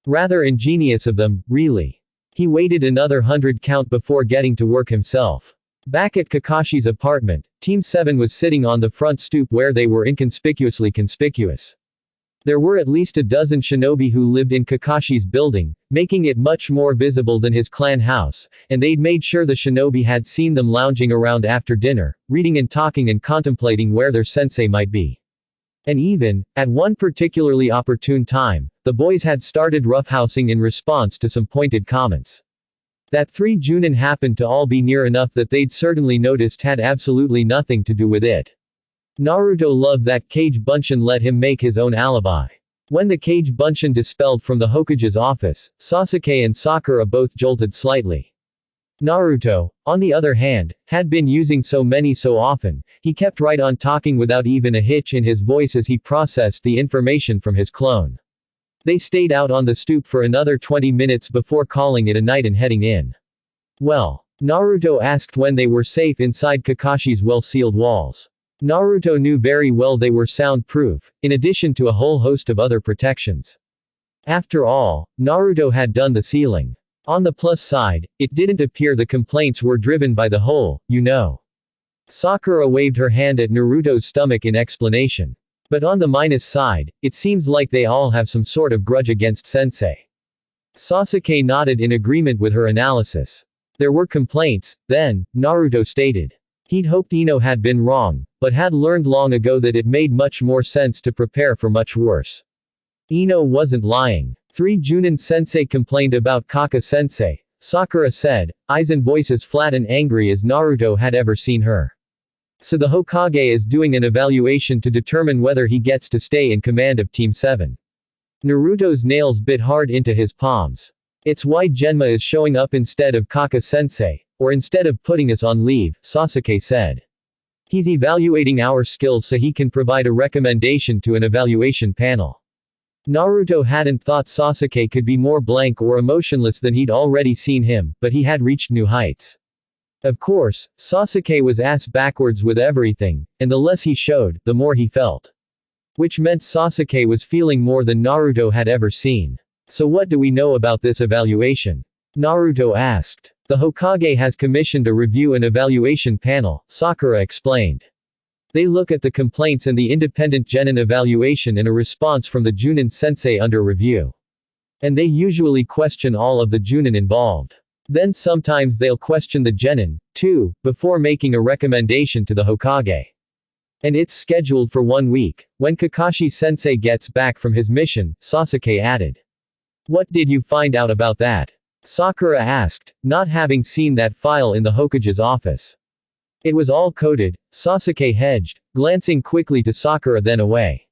Rather ingenious of them, really. He waited another 100 count before getting to work himself. Back at Kakashi's apartment, Team 7 was sitting on the front stoop where they were inconspicuously conspicuous. There were at least a dozen shinobi who lived in Kakashi's building, making it much more visible than his clan house, and they'd made sure the shinobi had seen them lounging around after dinner, reading and talking and contemplating where their sensei might be. And even, at one particularly opportune time, the boys had started roughhousing in response to some pointed comments. That 3 Junin happened to all be near enough that they'd certainly noticed had absolutely nothing to do with it. Naruto loved that Kage Bunshin let him make his own alibi. When the Kage Bunshin dispelled from the Hokage's office, Sasuke and Sakura both jolted slightly. Naruto, on the other hand, had been using so many so often, he kept right on talking without even a hitch in his voice as he processed the information from his clone. They stayed out on the stoop for another 20 minutes before calling it a night and heading in. Well, Naruto asked when they were safe inside Kakashi's well-sealed walls. Naruto knew very well they were soundproof, in addition to a whole host of other protections. After all, Naruto had done the sealing. On the plus side, it didn't appear the complaints were driven by the hole, you know. Sakura waved her hand at Naruto's stomach in explanation. But on the minus side, it seems like they all have some sort of grudge against Sensei. Sasuke nodded in agreement with her analysis. There were complaints, then, Naruto stated. He'd hoped Ino had been wrong, but had learned long ago that it made much more sense to prepare for much worse. Ino wasn't lying. 3 Junin Sensei complained about Kaka Sensei, Sakura said, eyes and voice as flat and angry as Naruto had ever seen her. So the Hokage is doing an evaluation to determine whether he gets to stay in command of Team 7. Naruto's nails bit hard into his palms. It's why Genma is showing up instead of Kaka Sensei, or instead of putting us on leave, Sasuke said. He's evaluating our skills so he can provide a recommendation to an evaluation panel. Naruto hadn't thought Sasuke could be more blank or emotionless than he'd already seen him, but he had reached new heights. Of course, Sasuke was ass backwards with everything, and the less he showed, the more he felt. Which meant Sasuke was feeling more than Naruto had ever seen. So what do we know about this evaluation? Naruto asked. The Hokage has commissioned a review and evaluation panel, Sakura explained. They look at the complaints and the independent genin evaluation and a response from the Junin sensei under review. And they usually question all of the Junin involved. Then sometimes they'll question the genin, too, before making a recommendation to the Hokage. And it's scheduled for 1 week, when Kakashi sensei gets back from his mission, Sasuke added. What did you find out about that? Sakura asked, not having seen that file in the Hokage's office. It was all coded, Sasuke hedged, glancing quickly to Sakura then away.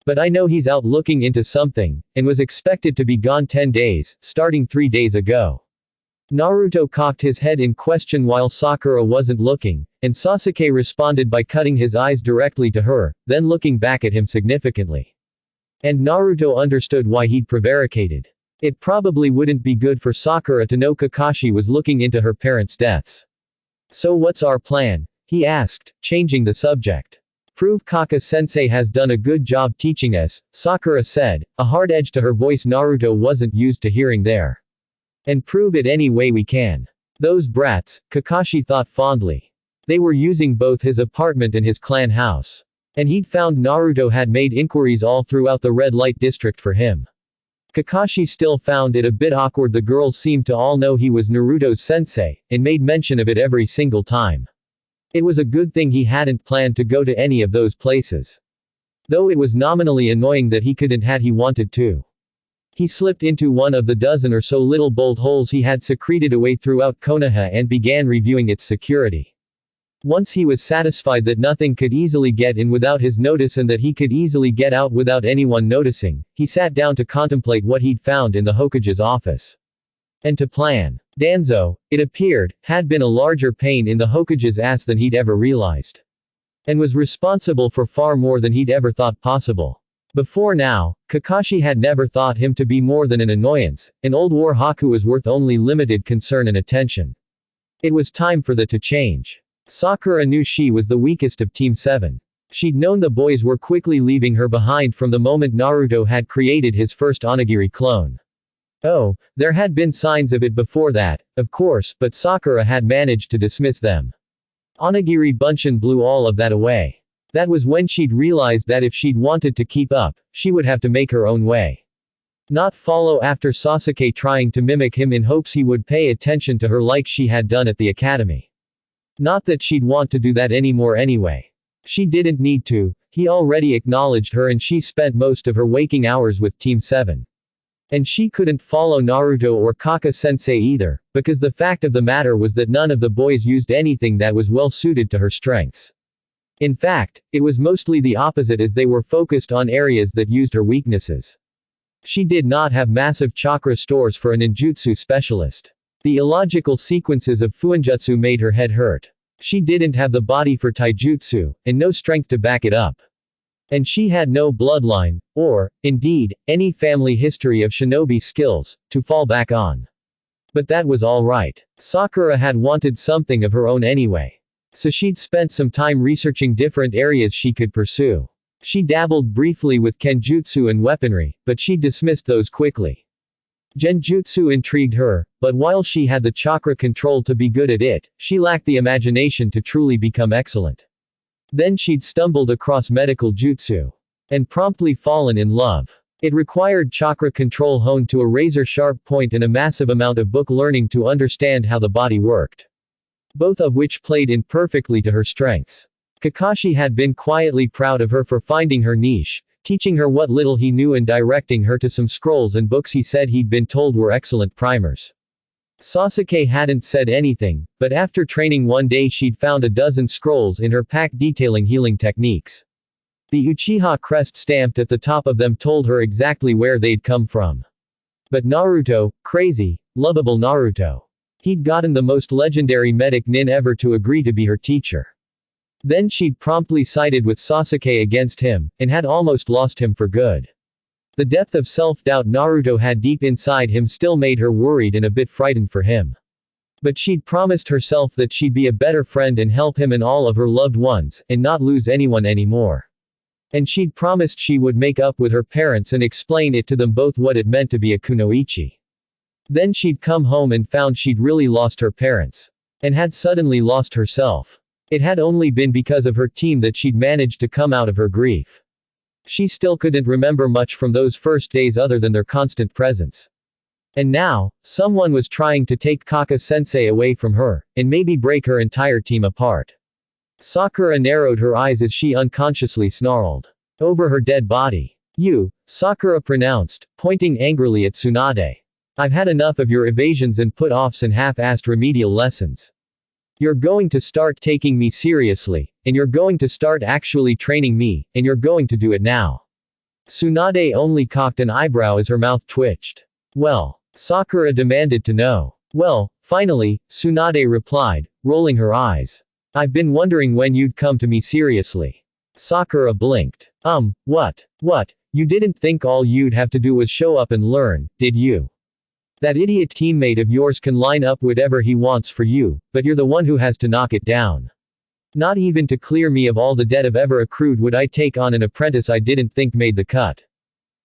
But I know he's out looking into something, and was expected to be gone 10 days, starting 3 days ago. Naruto cocked his head in question while Sakura wasn't looking, and Sasuke responded by cutting his eyes directly to her, then looking back at him significantly. And Naruto understood why he'd prevaricated. It probably wouldn't be good for Sakura to know Kakashi was looking into her parents' deaths. So what's our plan? He asked, changing the subject. Prove Kaka-sensei has done a good job teaching us, Sakura said, a hard edge to her voice Naruto wasn't used to hearing there. And prove it any way we can. Those brats, Kakashi thought fondly. They were using both his apartment and his clan house. And he'd found Naruto had made inquiries all throughout the red light district for him. Kakashi still found it a bit awkward the girls seemed to all know he was Naruto's sensei, and made mention of it every single time. It was a good thing he hadn't planned to go to any of those places. Though it was nominally annoying that he couldn't had he wanted to. He slipped into one of the dozen or so little bolt holes he had secreted away throughout Konoha and began reviewing its security. Once he was satisfied that nothing could easily get in without his notice and that he could easily get out without anyone noticing, he sat down to contemplate what he'd found in the Hokage's office. And to plan. Danzo, it appeared, had been a larger pain in the Hokage's ass than he'd ever realized. And was responsible for far more than he'd ever thought possible. Before now, Kakashi had never thought him to be more than an annoyance, an old war haku was worth only limited concern and attention. It was time for that to change. Sakura knew she was the weakest of Team 7. She'd known the boys were quickly leaving her behind from the moment Naruto had created his first Onigiri clone. Oh, there had been signs of it before that, of course, but Sakura had managed to dismiss them. Onigiri Bunshin blew all of that away. That was when she'd realized that if she'd wanted to keep up, she would have to make her own way. Not follow after Sasuke trying to mimic him in hopes he would pay attention to her like she had done at the academy. Not that she'd want to do that anymore anyway. She didn't need to, he already acknowledged her and she spent most of her waking hours with Team 7. And she couldn't follow Naruto or Kaka-sensei either, because the fact of the matter was that none of the boys used anything that was well suited to her strengths. In fact, it was mostly the opposite as they were focused on areas that used her weaknesses. She did not have massive chakra stores for a ninjutsu specialist. The illogical sequences of fuinjutsu made her head hurt. She didn't have the body for taijutsu, and no strength to back it up. And she had no bloodline, or, indeed, any family history of shinobi skills, to fall back on. But that was alright. Sakura had wanted something of her own anyway. So she'd spent some time researching different areas she could pursue. She dabbled briefly with kenjutsu and weaponry, but she dismissed those quickly. Genjutsu intrigued her, but while she had the chakra control to be good at it, she lacked the imagination to truly become excellent. Then she'd stumbled across medical jutsu. And promptly fallen in love. It required chakra control honed to a razor-sharp point and a massive amount of book learning to understand how the body worked. Both of which played in perfectly to her strengths. Kakashi had been quietly proud of her for finding her niche, teaching her what little he knew and directing her to some scrolls and books he said he'd been told were excellent primers. Sasuke hadn't said anything, but after training one day she'd found a dozen scrolls in her pack detailing healing techniques. The Uchiha crest stamped at the top of them told her exactly where they'd come from. But Naruto, crazy, lovable Naruto. He'd gotten the most legendary medic nin ever to agree to be her teacher. Then she'd promptly sided with Sasuke against him, and had almost lost him for good. The depth of self-doubt Naruto had deep inside him still made her worried and a bit frightened for him. But she'd promised herself that she'd be a better friend and help him and all of her loved ones, and not lose anyone anymore. And she'd promised she would make up with her parents and explain it to them both what it meant to be a kunoichi. Then she'd come home and found she'd really lost her parents. And had suddenly lost herself. It had only been because of her team that she'd managed to come out of her grief. She still couldn't remember much from those first days other than their constant presence. And now, someone was trying to take Kaka-sensei away from her, and maybe break her entire team apart. Sakura narrowed her eyes as she unconsciously snarled. Over her dead body. You, Sakura pronounced, pointing angrily at Tsunade. I've had enough of your evasions and put-offs and half-assed remedial lessons. You're going to start taking me seriously, and you're going to start actually training me, and you're going to do it now. Tsunade only cocked an eyebrow as her mouth twitched. Well, Sakura demanded to know. Well, finally, Tsunade replied, rolling her eyes. I've been wondering when you'd come to me seriously. Sakura blinked. What? What? You didn't think all you'd have to do was show up and learn, did you? That idiot teammate of yours can line up whatever he wants for you, but you're the one who has to knock it down. Not even to clear me of all the debt I've ever accrued would I take on an apprentice I didn't think made the cut.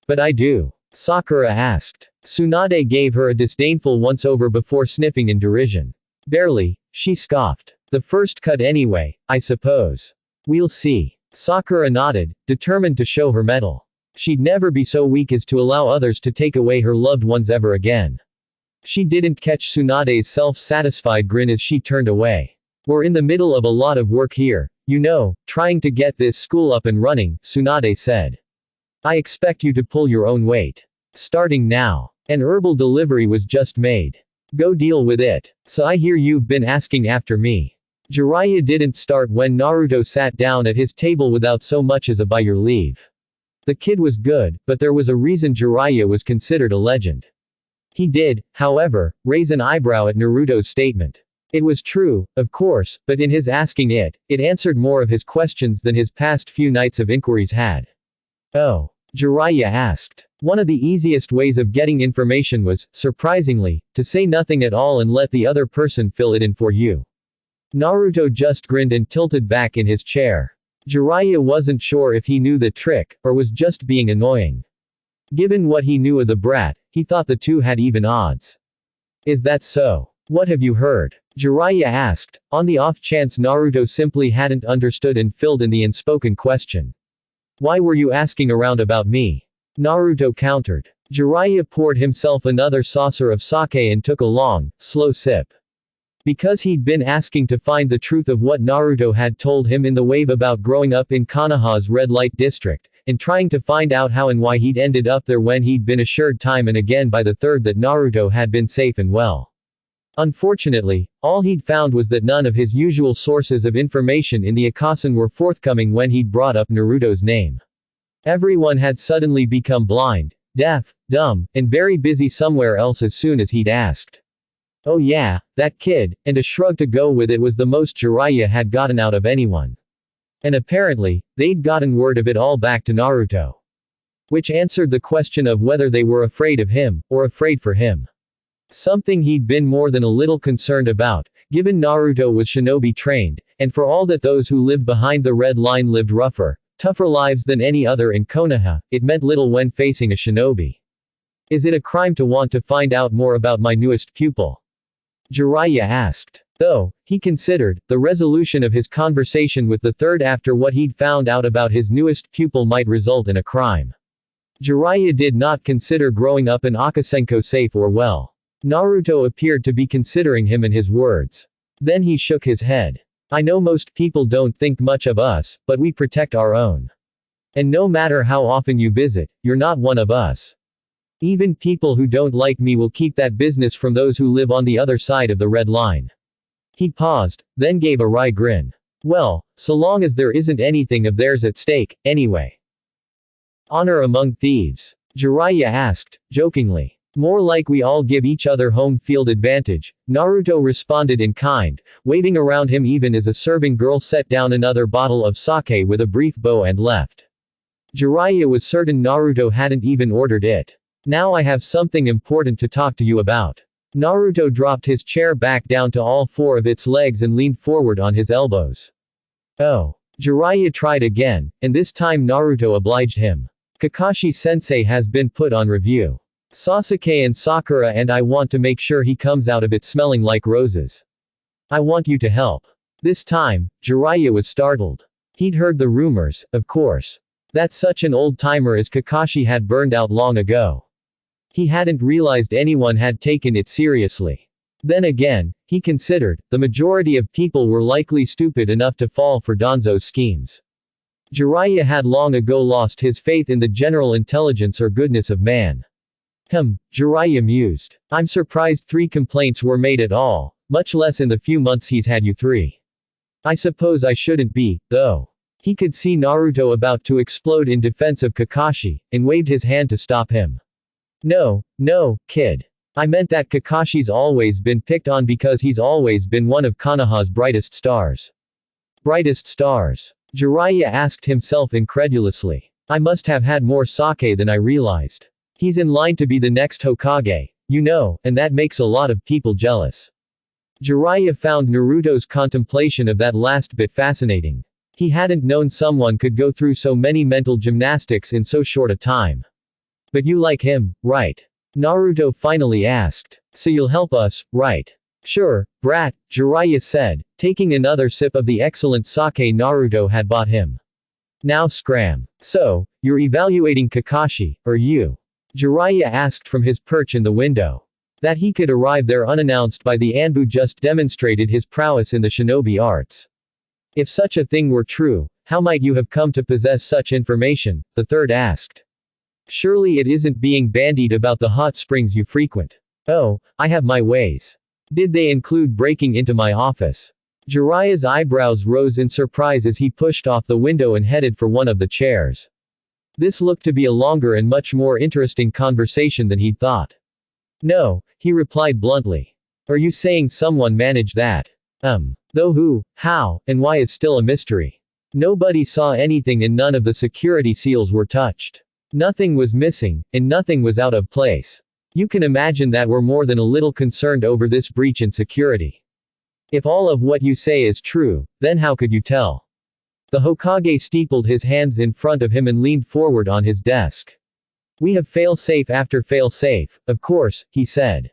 But I do. Sakura asked. Tsunade gave her a disdainful once-over before sniffing in derision. Barely, she scoffed. The first cut anyway, I suppose. We'll see. Sakura nodded, determined to show her mettle. She'd never be so weak as to allow others to take away her loved ones ever again. She didn't catch Tsunade's self-satisfied grin as she turned away. We're in the middle of a lot of work here, you know, trying to get this school up and running, Tsunade said. I expect you to pull your own weight. Starting now. An herbal delivery was just made. Go deal with it. So I hear you've been asking after me. Jiraiya didn't start when Naruto sat down at his table without so much as a by your leave. The kid was good, but there was a reason Jiraiya was considered a legend. He did, however, raise an eyebrow at Naruto's statement. It was true, of course, but in his asking it, it answered more of his questions than his past few nights of inquiries had. Oh. Jiraiya asked. One of the easiest ways of getting information was, surprisingly, to say nothing at all and let the other person fill it in for you. Naruto just grinned and tilted back in his chair. Jiraiya wasn't sure if he knew the trick, or was just being annoying. Given what he knew of the brat, he thought the two had even odds. Is that so? What have you heard? Jiraiya asked, on the off chance Naruto simply hadn't understood and filled in the unspoken question. Why were you asking around about me? Naruto countered. Jiraiya poured himself another saucer of sake and took a long, slow sip. Because he'd been asking to find the truth of what Naruto had told him in the wave about growing up in Konoha's red light district, and trying to find out how and why he'd ended up there when he'd been assured time and again by the third that Naruto had been safe and well. Unfortunately, all he'd found was that none of his usual sources of information in the Akasan were forthcoming when he'd brought up Naruto's name. Everyone had suddenly become blind, deaf, dumb, and very busy somewhere else as soon as he'd asked. Oh yeah, that kid, and a shrug to go with it was the most Jiraiya had gotten out of anyone. And apparently, they'd gotten word of it all back to Naruto. Which answered the question of whether they were afraid of him, or afraid for him. Something he'd been more than a little concerned about, given Naruto was shinobi trained, and for all that those who lived behind the red line lived rougher, tougher lives than any other in Konoha, it meant little when facing a shinobi. Is it a crime to want to find out more about my newest pupil? Jiraiya asked. Though, he considered, the resolution of his conversation with the third after what he'd found out about his newest pupil might result in a crime. Jiraiya did not consider growing up in Akasenko safe or well. Naruto appeared to be considering him and his words. Then he shook his head. I know most people don't think much of us, but we protect our own. And no matter how often you visit, you're not one of us. Even people who don't like me will keep that business from those who live on the other side of the red line. He paused, then gave a wry grin. Well, so long as there isn't anything of theirs at stake, anyway. Honor among thieves? Jiraiya asked, jokingly. More like we all give each other home field advantage, Naruto responded in kind, waving around him even as a serving girl set down another bottle of sake with a brief bow and left. Jiraiya was certain Naruto hadn't even ordered it. Now I have something important to talk to you about. Naruto dropped his chair back down to all four of its legs and leaned forward on his elbows. Oh. Jiraiya tried again, and this time Naruto obliged him. Kakashi-sensei has been put on review. Sasuke and Sakura and I want to make sure he comes out of it smelling like roses. I want you to help. This time, Jiraiya was startled. He'd heard the rumors, of course. That such an old-timer as Kakashi had burned out long ago. He hadn't realized anyone had taken it seriously. Then again, he considered, the majority of people were likely stupid enough to fall for Danzo's schemes. Jiraiya had long ago lost his faith in the general intelligence or goodness of man. Jiraiya mused. I'm surprised 3 complaints were made at all, much less in the few months he's had you 3. I suppose I shouldn't be, though. He could see Naruto about to explode in defense of Kakashi, and waved his hand to stop him. No, kid. I meant that Kakashi's always been picked on because he's always been one of Konoha's brightest stars. Brightest stars? Jiraiya asked himself incredulously. I must have had more sake than I realized. He's in line to be the next Hokage, you know, and that makes a lot of people jealous. Jiraiya found Naruto's contemplation of that last bit fascinating. He hadn't known someone could go through so many mental gymnastics in so short a time. But you like him, right? Naruto finally asked. So you'll help us, right? Sure, brat, Jiraiya said, taking another sip of the excellent sake Naruto had bought him. Now scram. So, you're evaluating Kakashi, or you? Jiraiya asked from his perch in the window. That he could arrive there unannounced by the Anbu just demonstrated his prowess in the shinobi arts. If such a thing were true, how might you have come to possess such information? The third asked. Surely it isn't being bandied about the hot springs you frequent. Oh, I have my ways. Did they include breaking into my office? Jiraiya's eyebrows rose in surprise as he pushed off the window and headed for one of the chairs. This looked to be a longer and much more interesting conversation than he'd thought. No, he replied bluntly. Are you saying someone managed that? Though who, how, and why is still a mystery. Nobody saw anything and none of the security seals were touched. Nothing was missing, and nothing was out of place. You can imagine that we're more than a little concerned over this breach in security. If all of what you say is true, then how could you tell? The Hokage steepled his hands in front of him and leaned forward on his desk. We have fail-safe after fail-safe, of course, he said.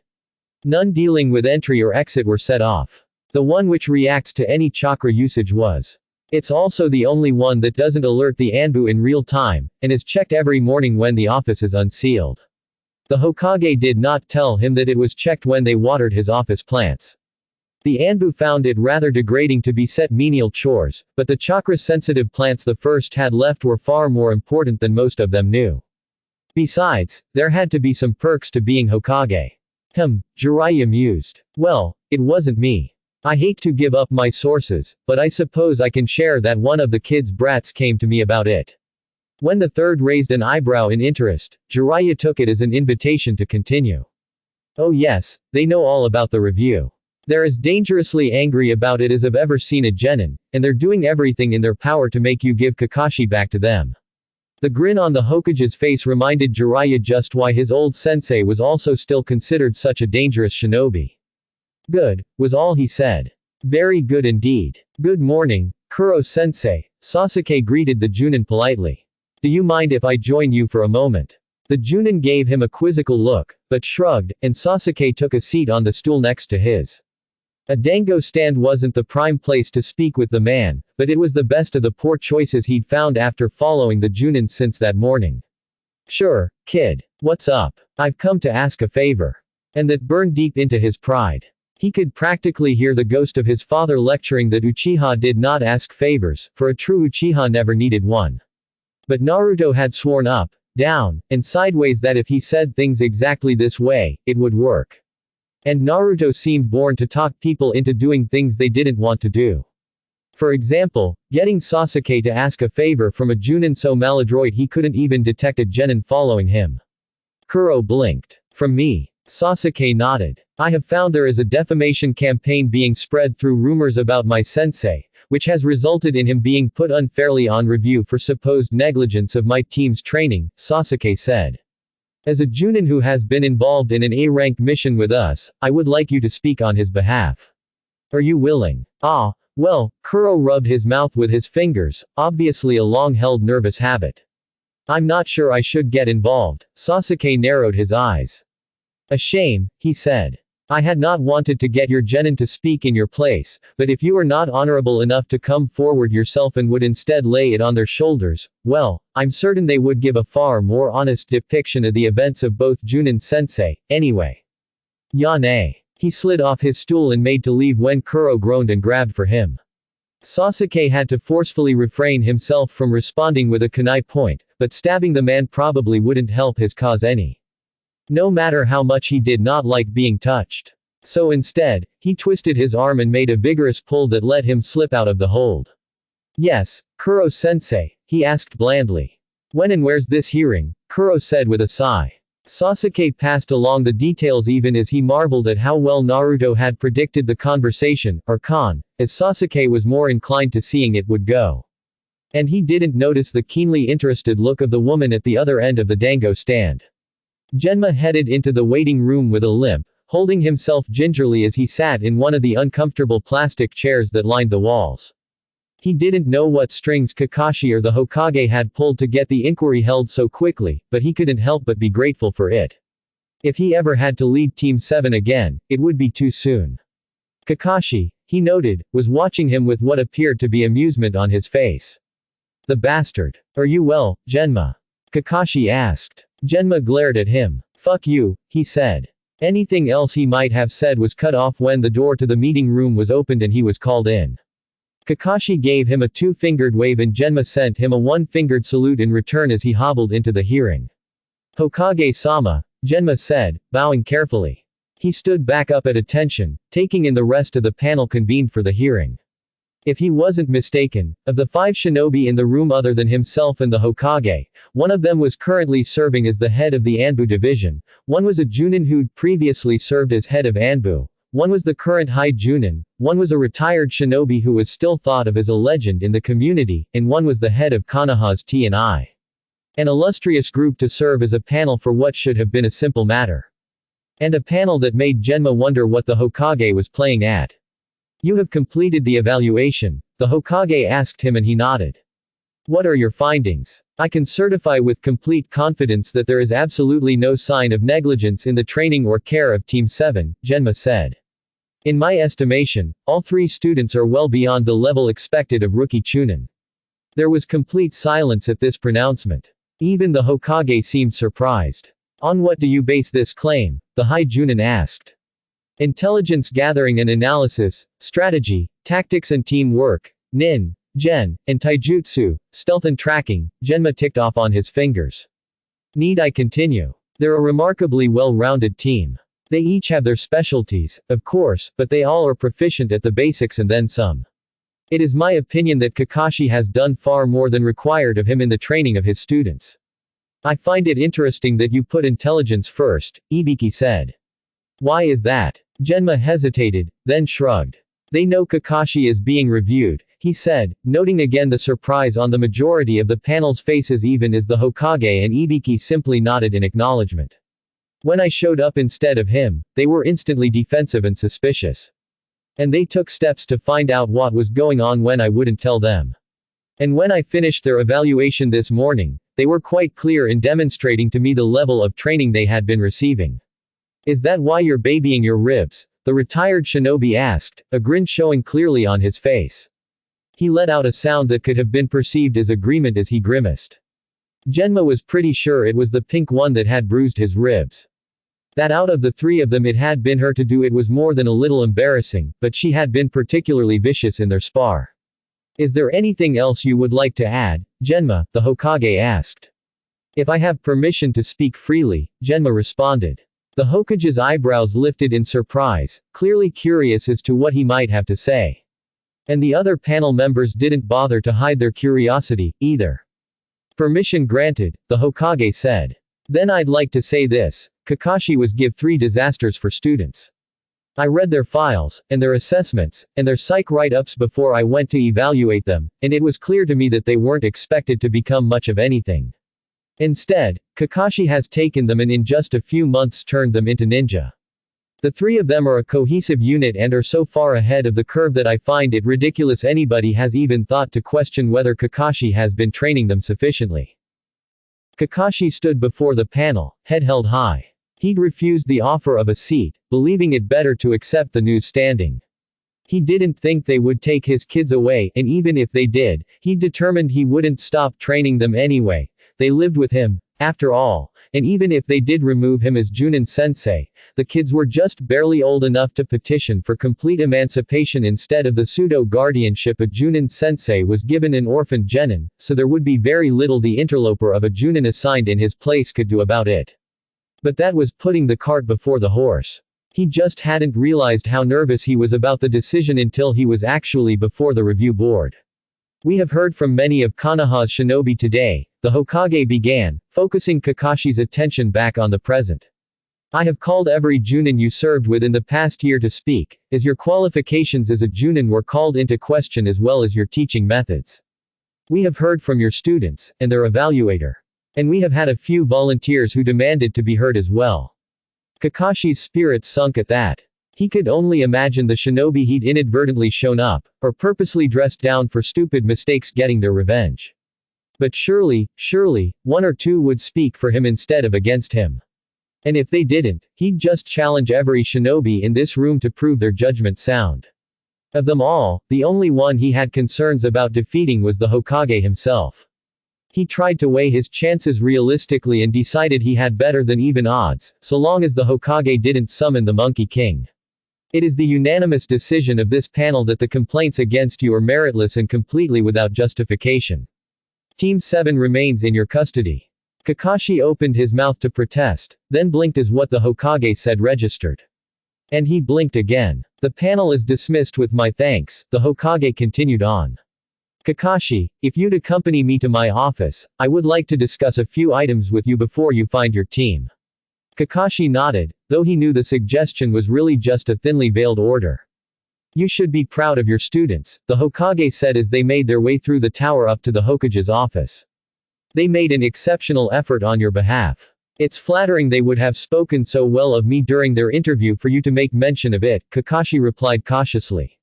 None dealing with entry or exit were set off. The one which reacts to any chakra usage was. It's also the only one that doesn't alert the Anbu in real time, and is checked every morning when the office is unsealed. The Hokage did not tell him that it was checked when they watered his office plants. The Anbu found it rather degrading to be set menial chores, but the chakra-sensitive plants the first had left were far more important than most of them knew. Besides, there had to be some perks to being Hokage. Jiraiya mused. Well, it wasn't me. I hate to give up my sources, but I suppose I can share that one of the kid's brats came to me about it. When the third raised an eyebrow in interest, Jiraiya took it as an invitation to continue. Oh yes, they know all about the review. They're as dangerously angry about it as I've ever seen a genin, and they're doing everything in their power to make you give Kakashi back to them. The grin on the Hokage's face reminded Jiraiya just why his old sensei was also still considered such a dangerous shinobi. Good, was all he said. Very good indeed. Good morning, Kuro-sensei, Sasuke greeted the Junin politely. Do you mind if I join you for a moment? The Junin gave him a quizzical look, but shrugged, and Sasuke took a seat on the stool next to his. A dango stand wasn't the prime place to speak with the man, but it was the best of the poor choices he'd found after following the Junin since that morning. Sure, kid. What's up? I've come to ask a favor. And that burned deep into his pride. He could practically hear the ghost of his father lecturing that Uchiha did not ask favors, for a true Uchiha never needed one. But Naruto had sworn up, down, and sideways that if he said things exactly this way, it would work. And Naruto seemed born to talk people into doing things they didn't want to do. For example, getting Sasuke to ask a favor from a Junin so maladroit he couldn't even detect a genin following him. Kuro blinked. From me. Sasuke nodded. I have found there is a defamation campaign being spread through rumors about my sensei, which has resulted in him being put unfairly on review for supposed negligence of my team's training, Sasuke said. As a Junin who has been involved in an A-rank mission with us, I would like you to speak on his behalf. Are you willing? Ah, well, Kuro rubbed his mouth with his fingers, obviously a long-held nervous habit. I'm not sure I should get involved, Sasuke narrowed his eyes. A shame, he said. I had not wanted to get your genin to speak in your place, but if you are not honorable enough to come forward yourself and would instead lay it on their shoulders, well, I'm certain they would give a far more honest depiction of the events of both Junin sensei, anyway. Yane. He slid off his stool and made to leave when Kuro groaned and grabbed for him. Sasuke had to forcefully refrain himself from responding with a kunai point, but stabbing the man probably wouldn't help his cause any. No matter how much he did not like being touched. So instead, he twisted his arm and made a vigorous pull that let him slip out of the hold. Yes, Kuro-sensei, he asked blandly. When and where's this hearing? Kuro said with a sigh. Sasuke passed along the details even as he marveled at how well Naruto had predicted the conversation, or con, as Sasuke was more inclined to seeing it would go. And he didn't notice the keenly interested look of the woman at the other end of the dango stand. Genma headed into the waiting room with a limp, holding himself gingerly as he sat in one of the uncomfortable plastic chairs that lined the walls. He didn't know what strings Kakashi or the Hokage had pulled to get the inquiry held so quickly, but he couldn't help but be grateful for it. If he ever had to lead Team 7 again, it would be too soon. Kakashi, he noted, was watching him with what appeared to be amusement on his face. The bastard. Are you well, Genma? Kakashi asked. Genma glared at him. Fuck you, he said. Anything else he might have said was cut off when the door to the meeting room was opened and he was called in. Kakashi gave him a two-fingered wave and Genma sent him a one-fingered salute in return as he hobbled into the hearing. Hokage-sama, Genma said, bowing carefully. He stood back up at attention, taking in the rest of the panel convened for the hearing. If he wasn't mistaken, of the 5 shinobi in the room other than himself and the Hokage, one of them was currently serving as the head of the Anbu division, one was a Junin who'd previously served as head of Anbu, one was the current High Junin, one was a retired shinobi who was still thought of as a legend in the community, and one was the head of Konoha's T&I. An illustrious group to serve as a panel for what should have been a simple matter. And a panel that made Genma wonder what the Hokage was playing at. You have completed the evaluation, the Hokage asked him and he nodded. What are your findings? I can certify with complete confidence that there is absolutely no sign of negligence in the training or care of Team 7, Genma said. In my estimation, all 3 students are well beyond the level expected of rookie Chunin. There was complete silence at this pronouncement. Even the Hokage seemed surprised. On what do you base this claim? The High Junin asked. Intelligence gathering and analysis, strategy, tactics and teamwork, nin, gen, and taijutsu, stealth and tracking, Genma ticked off on his fingers. Need I continue? They're a remarkably well-rounded team. They each have their specialties, of course, but they all are proficient at the basics and then some. It is my opinion that Kakashi has done far more than required of him in the training of his students. I find it interesting that you put intelligence first, Ibiki said. Why is that? Genma hesitated, then shrugged. They know Kakashi is being reviewed, he said, noting again the surprise on the majority of the panel's faces even as the Hokage and Ibiki simply nodded in acknowledgement. When I showed up instead of him, they were instantly defensive and suspicious. And they took steps to find out what was going on when I wouldn't tell them. And when I finished their evaluation this morning, they were quite clear in demonstrating to me the level of training they had been receiving. Is that why you're babying your ribs? The retired shinobi asked, a grin showing clearly on his face. He let out a sound that could have been perceived as agreement as he grimaced. Genma was pretty sure it was the pink one that had bruised his ribs. That out of the 3 of them it had been her to do it was more than a little embarrassing, but she had been particularly vicious in their spar. Is there anything else you would like to add, Genma? The Hokage asked. If I have permission to speak freely, Genma responded. The Hokage's eyebrows lifted in surprise, clearly curious as to what he might have to say. And the other panel members didn't bother to hide their curiosity, either. Permission granted, the Hokage said. Then I'd like to say this, Kakashi was give 3 disasters for students. I read their files, and their assessments, and their psych write-ups before I went to evaluate them, and it was clear to me that they weren't expected to become much of anything. Instead, Kakashi has taken them and in just a few months turned them into ninja. The 3 of them are a cohesive unit and are so far ahead of the curve that I find it ridiculous anybody has even thought to question whether Kakashi has been training them sufficiently. Kakashi stood before the panel, head held high. He'd refused the offer of a seat, believing it better to accept the news standing. He didn't think they would take his kids away, and even if they did, he determined he wouldn't stop training them anyway. They lived with him, after all, and even if they did remove him as Junin sensei, the kids were just barely old enough to petition for complete emancipation instead of the pseudo-guardianship a Junin sensei was given an orphaned genin, so there would be very little the interloper of a Junin assigned in his place could do about it. But that was putting the cart before the horse. He just hadn't realized how nervous he was about the decision until he was actually before the review board. We have heard from many of Konoha's shinobi today, the Hokage began, focusing Kakashi's attention back on the present. I have called every Junin you served with in the past year to speak, as your qualifications as a Junin were called into question as well as your teaching methods. We have heard from your students, and their evaluator. And we have had a few volunteers who demanded to be heard as well. Kakashi's spirits sunk at that. He could only imagine the shinobi he'd inadvertently shown up, or purposely dressed down for stupid mistakes getting their revenge. But surely, 1 or 2 would speak for him instead of against him. And if they didn't, he'd just challenge every shinobi in this room to prove their judgment sound. Of them all, the only one he had concerns about defeating was the Hokage himself. He tried to weigh his chances realistically and decided he had better than even odds, so long as the Hokage didn't summon the Monkey King. It is the unanimous decision of this panel that the complaints against you are meritless and completely without justification. Team 7 remains in your custody. Kakashi opened his mouth to protest, then blinked as what the Hokage said registered. And he blinked again. The panel is dismissed with my thanks, the Hokage continued on. Kakashi, if you'd accompany me to my office, I would like to discuss a few items with you before you find your team. Kakashi nodded, though he knew the suggestion was really just a thinly veiled order. You should be proud of your students, the Hokage said as they made their way through the tower up to the Hokage's office. They made an exceptional effort on your behalf. It's flattering they would have spoken so well of me during their interview for you to make mention of it, Kakashi replied cautiously.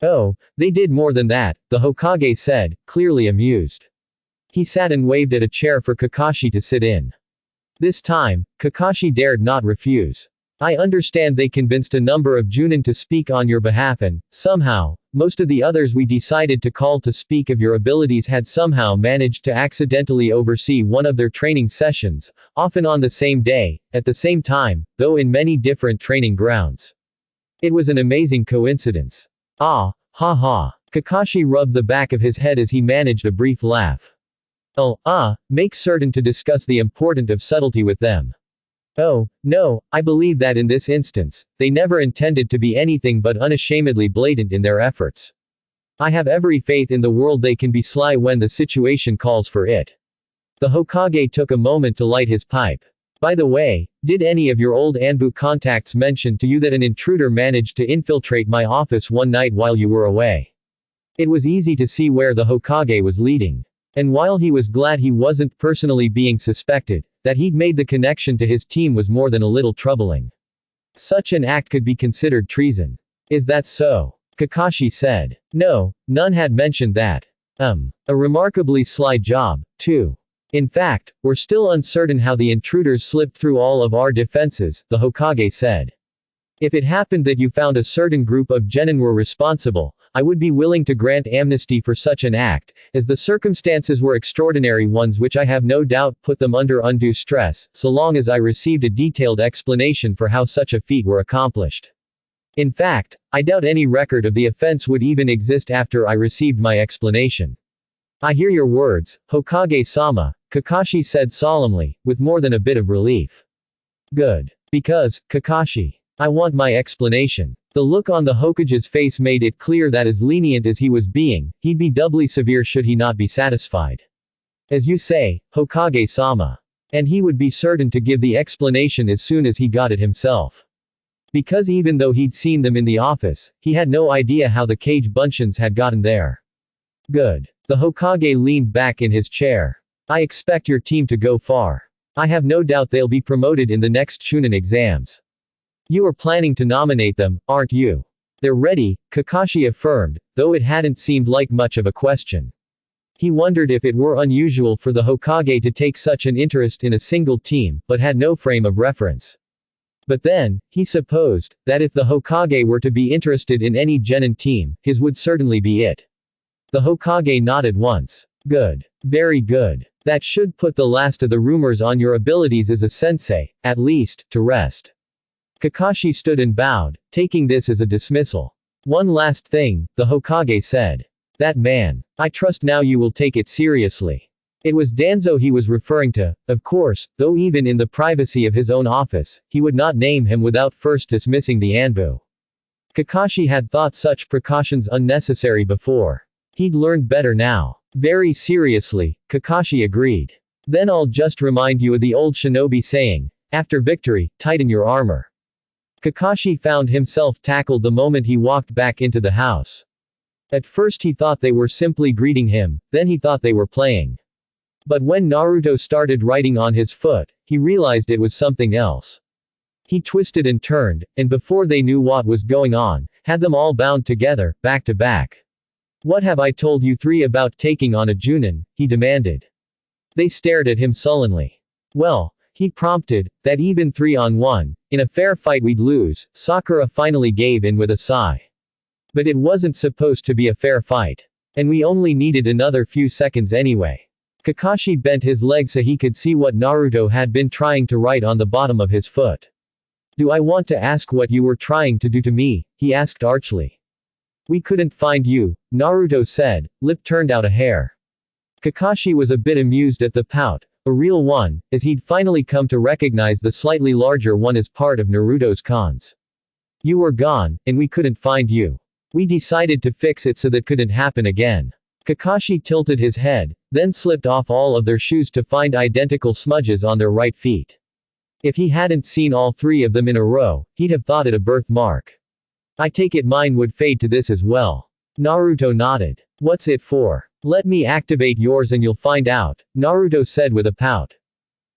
Oh, they did more than that, the Hokage said, clearly amused. He sat and waved at a chair for Kakashi to sit in. This time, Kakashi dared not refuse. I understand they convinced a number of Junin to speak on your behalf and, somehow, most of the others we decided to call to speak of your abilities had somehow managed to accidentally oversee one of their training sessions, often on the same day, at the same time, though in many different training grounds. It was an amazing coincidence. Ah, ha ha. Kakashi rubbed the back of his head as he managed a brief laugh. Make certain to discuss the importance of subtlety with them. Oh, no, I believe that in this instance, they never intended to be anything but unashamedly blatant in their efforts. I have every faith in the world they can be sly when the situation calls for it. The Hokage took a moment to light his pipe. By the way, did any of your old Anbu contacts mention to you that an intruder managed to infiltrate my office one night while you were away? It was easy to see where the Hokage was leading. And while he was glad he wasn't personally being suspected, that he'd made the connection to his team was more than a little troubling. Such an act could be considered treason. Is that so? Kakashi said. No, none had mentioned that. A remarkably sly job, too. In fact, we're still uncertain how the intruders slipped through all of our defenses, the Hokage said. If it happened that you found a certain group of genin were responsible, I would be willing to grant amnesty for such an act, as the circumstances were extraordinary ones which I have no doubt put them under undue stress, so long as I received a detailed explanation for how such a feat were accomplished. In fact, I doubt any record of the offense would even exist after I received my explanation. I hear your words, Hokage-sama, Kakashi said solemnly, with more than a bit of relief. Good. Because, Kakashi, I want my explanation. The look on the Hokage's face made it clear that as lenient as he was being, he'd be doubly severe should he not be satisfied. As you say, Hokage-sama. And he would be certain to give the explanation as soon as he got it himself. Because even though he'd seen them in the office, he had no idea how the cage bunchins had gotten there. Good. The Hokage leaned back in his chair. I expect your team to go far. I have no doubt they'll be promoted in the next Chunin exams. You are planning to nominate them, aren't you? They're ready, Kakashi affirmed, though it hadn't seemed like much of a question. He wondered if it were unusual for the Hokage to take such an interest in a single team, but had no frame of reference. But then, he supposed, that if the Hokage were to be interested in any genin team, his would certainly be it. The Hokage nodded once. Good. Very good. That should put the last of the rumors on your abilities as a sensei, at least, to rest. Kakashi stood and bowed, taking this as a dismissal. One last thing, the Hokage said. That man. I trust now you will take it seriously. It was Danzo he was referring to, of course, though even in the privacy of his own office, he would not name him without first dismissing the Anbu. Kakashi had thought such precautions unnecessary before. He'd learned better now. Very seriously, Kakashi agreed. Then I'll just remind you of the old shinobi saying, after victory, tighten your armor. Kakashi found himself tackled the moment he walked back into the house. At first he thought they were simply greeting him, then he thought they were playing. But when Naruto started writing on his foot, he realized it was something else. He twisted and turned, and before they knew what was going on, had them all bound together, back to back. What have I told you three about taking on a Junin? He demanded. They stared at him sullenly. Well, he prompted, that even 3-on-1, in a fair fight we'd lose. Sakura finally gave in with a sigh. But it wasn't supposed to be a fair fight. And we only needed another few seconds anyway. Kakashi bent his leg so he could see what Naruto had been trying to write on the bottom of his foot. Do I want to ask what you were trying to do to me? He asked archly. We couldn't find you, Naruto said, lip turned out a hair. Kakashi was a bit amused at the pout, a real one, as he'd finally come to recognize the slightly larger one as part of Naruto's cons. You were gone, and we couldn't find you. We decided to fix it so that couldn't happen again. Kakashi tilted his head, then slipped off all of their shoes to find identical smudges on their right feet. If he hadn't seen all three of them in a row, he'd have thought it a birthmark. I take it mine would fade to this as well. Naruto nodded. What's it for? Let me activate yours and you'll find out, Naruto said with a pout.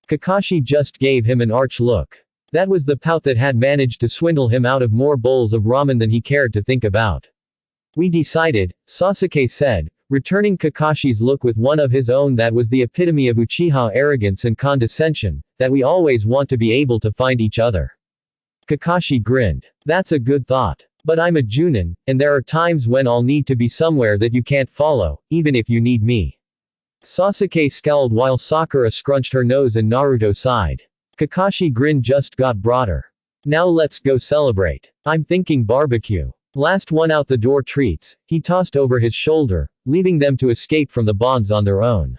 Kakashi just gave him an arch look. That was the pout that had managed to swindle him out of more bowls of ramen than he cared to think about. We decided, Sasuke said, returning Kakashi's look with one of his own that was the epitome of Uchiha arrogance and condescension, that we always want to be able to find each other. Kakashi grinned. That's a good thought. But I'm a Junin, and there are times when I'll need to be somewhere that you can't follow, even if you need me. Sasuke scowled while Sakura scrunched her nose and Naruto sighed. Kakashi grin just got broader. Now let's go celebrate. I'm thinking barbecue. Last one out the door treats, he tossed over his shoulder, leaving them to escape from the bonds on their own.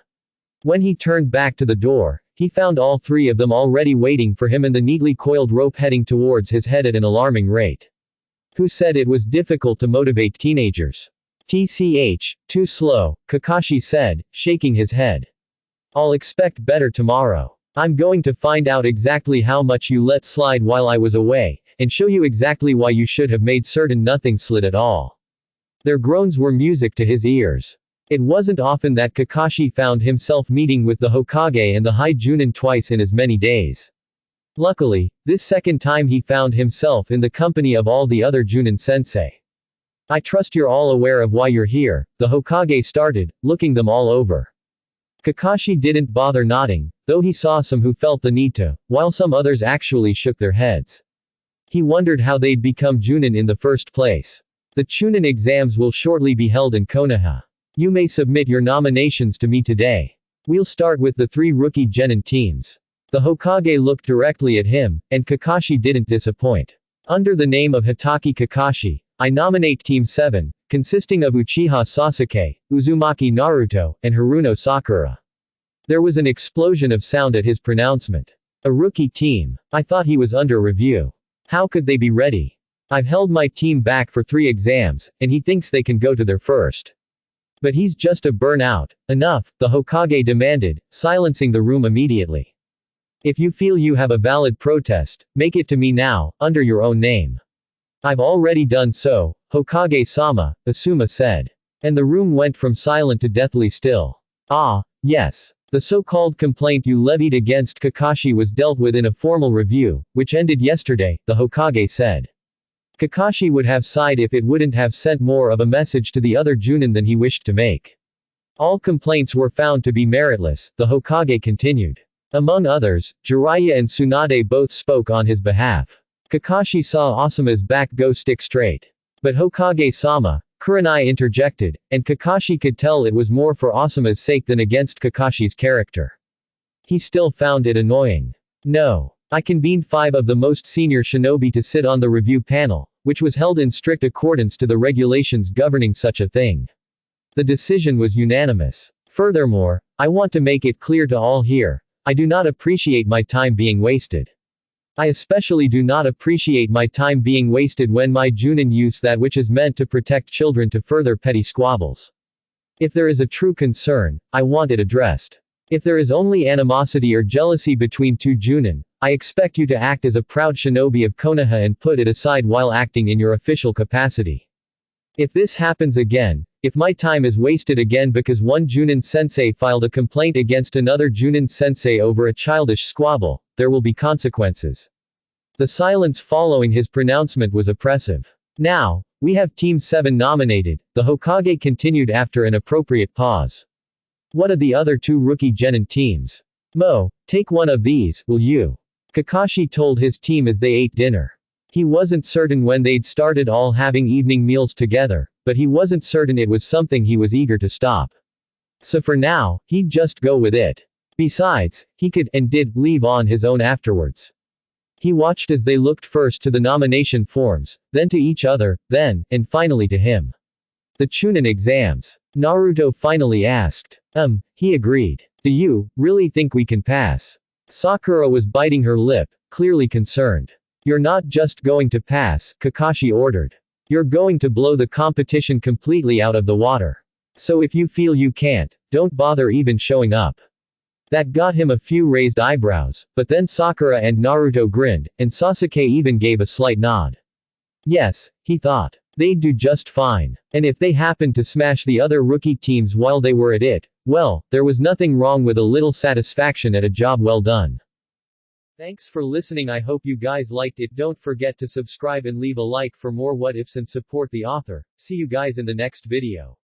When he turned back to the door, he found all three of them already waiting for him and the neatly coiled rope heading towards his head at an alarming rate. Who said it was difficult to motivate teenagers? TCH, too slow, Kakashi said, shaking his head. I'll expect better tomorrow. I'm going to find out exactly how much you let slide while I was away, and show you exactly why you should have made certain nothing slid at all. Their groans were music to his ears. It wasn't often that Kakashi found himself meeting with the Hokage and the High Junin twice in as many days. Luckily, this second time he found himself in the company of all the other Junin sensei. I trust you're all aware of why you're here, the Hokage started, looking them all over. Kakashi didn't bother nodding, though he saw some who felt the need to, while some others actually shook their heads. He wondered how they'd become Junin in the first place. The Chunin exams will shortly be held in Konoha. You may submit your nominations to me today. We'll start with the 3 rookie genin teams. The Hokage looked directly at him, and Kakashi didn't disappoint. Under the name of Hitaki Kakashi, I nominate Team 7, consisting of Uchiha Sasuke, Uzumaki Naruto, and Haruno Sakura. There was an explosion of sound at his pronouncement. A rookie team. I thought he was under review. How could they be ready? I've held my team back for 3 exams, and he thinks they can go to their first. But he's just a burnout. Enough, the Hokage demanded, silencing the room immediately. If you feel you have a valid protest, make it to me now, under your own name. I've already done so, Hokage-sama, Asuma said. And the room went from silent to deathly still. Ah, yes. The so-called complaint you levied against Kakashi was dealt with in a formal review, which ended yesterday, the Hokage said. Kakashi would have sighed if it wouldn't have sent more of a message to the other Junin than he wished to make. All complaints were found to be meritless, the Hokage continued. Among others, Jiraiya and Tsunade both spoke on his behalf. Kakashi saw Asuma's back go stick straight. But Hokage-sama, Kurenai interjected, and Kakashi could tell it was more for Asuma's sake than against Kakashi's character. He still found it annoying. No. I convened 5 of the most senior shinobi to sit on the review panel, which was held in strict accordance to the regulations governing such a thing. The decision was unanimous. Furthermore, I want to make it clear to all here, I do not appreciate my time being wasted. I especially do not appreciate my time being wasted when my Junin use that which is meant to protect children to further petty squabbles. If there is a true concern, I want it addressed. If there is only animosity or jealousy between 2 Junin, I expect you to act as a proud shinobi of Konoha and put it aside while acting in your official capacity. If this happens again, if my time is wasted again because one Junin sensei filed a complaint against another Junin sensei over a childish squabble, there will be consequences. The silence following his pronouncement was oppressive. Now, we have Team 7 nominated, the Hokage continued after an appropriate pause. What are the other 2 rookie genin teams? Mo, take one of these, will you? Kakashi told his team as they ate dinner. He wasn't certain when they'd started all having evening meals together, but he wasn't certain it was something he was eager to stop. So for now, he'd just go with it. Besides, he could, and did, leave on his own afterwards. He watched as they looked first to the nomination forms, then to each other, then, and finally to him. The Chunin exams. Naruto finally asked. He agreed. Do you, really think we can pass? Sakura was biting her lip, clearly concerned. You're not just going to pass, Kakashi ordered. You're going to blow the competition completely out of the water. So if you feel you can't, don't bother even showing up. That got him a few raised eyebrows, but then Sakura and Naruto grinned, and Sasuke even gave a slight nod. Yes, he thought. They'd do just fine. And if they happened to smash the other rookie teams while they were at it, well, there was nothing wrong with a little satisfaction at a job well done. Thanks for listening. I hope you guys liked it. Don't forget to subscribe and leave a like for more what ifs and support the author. See you guys in the next video.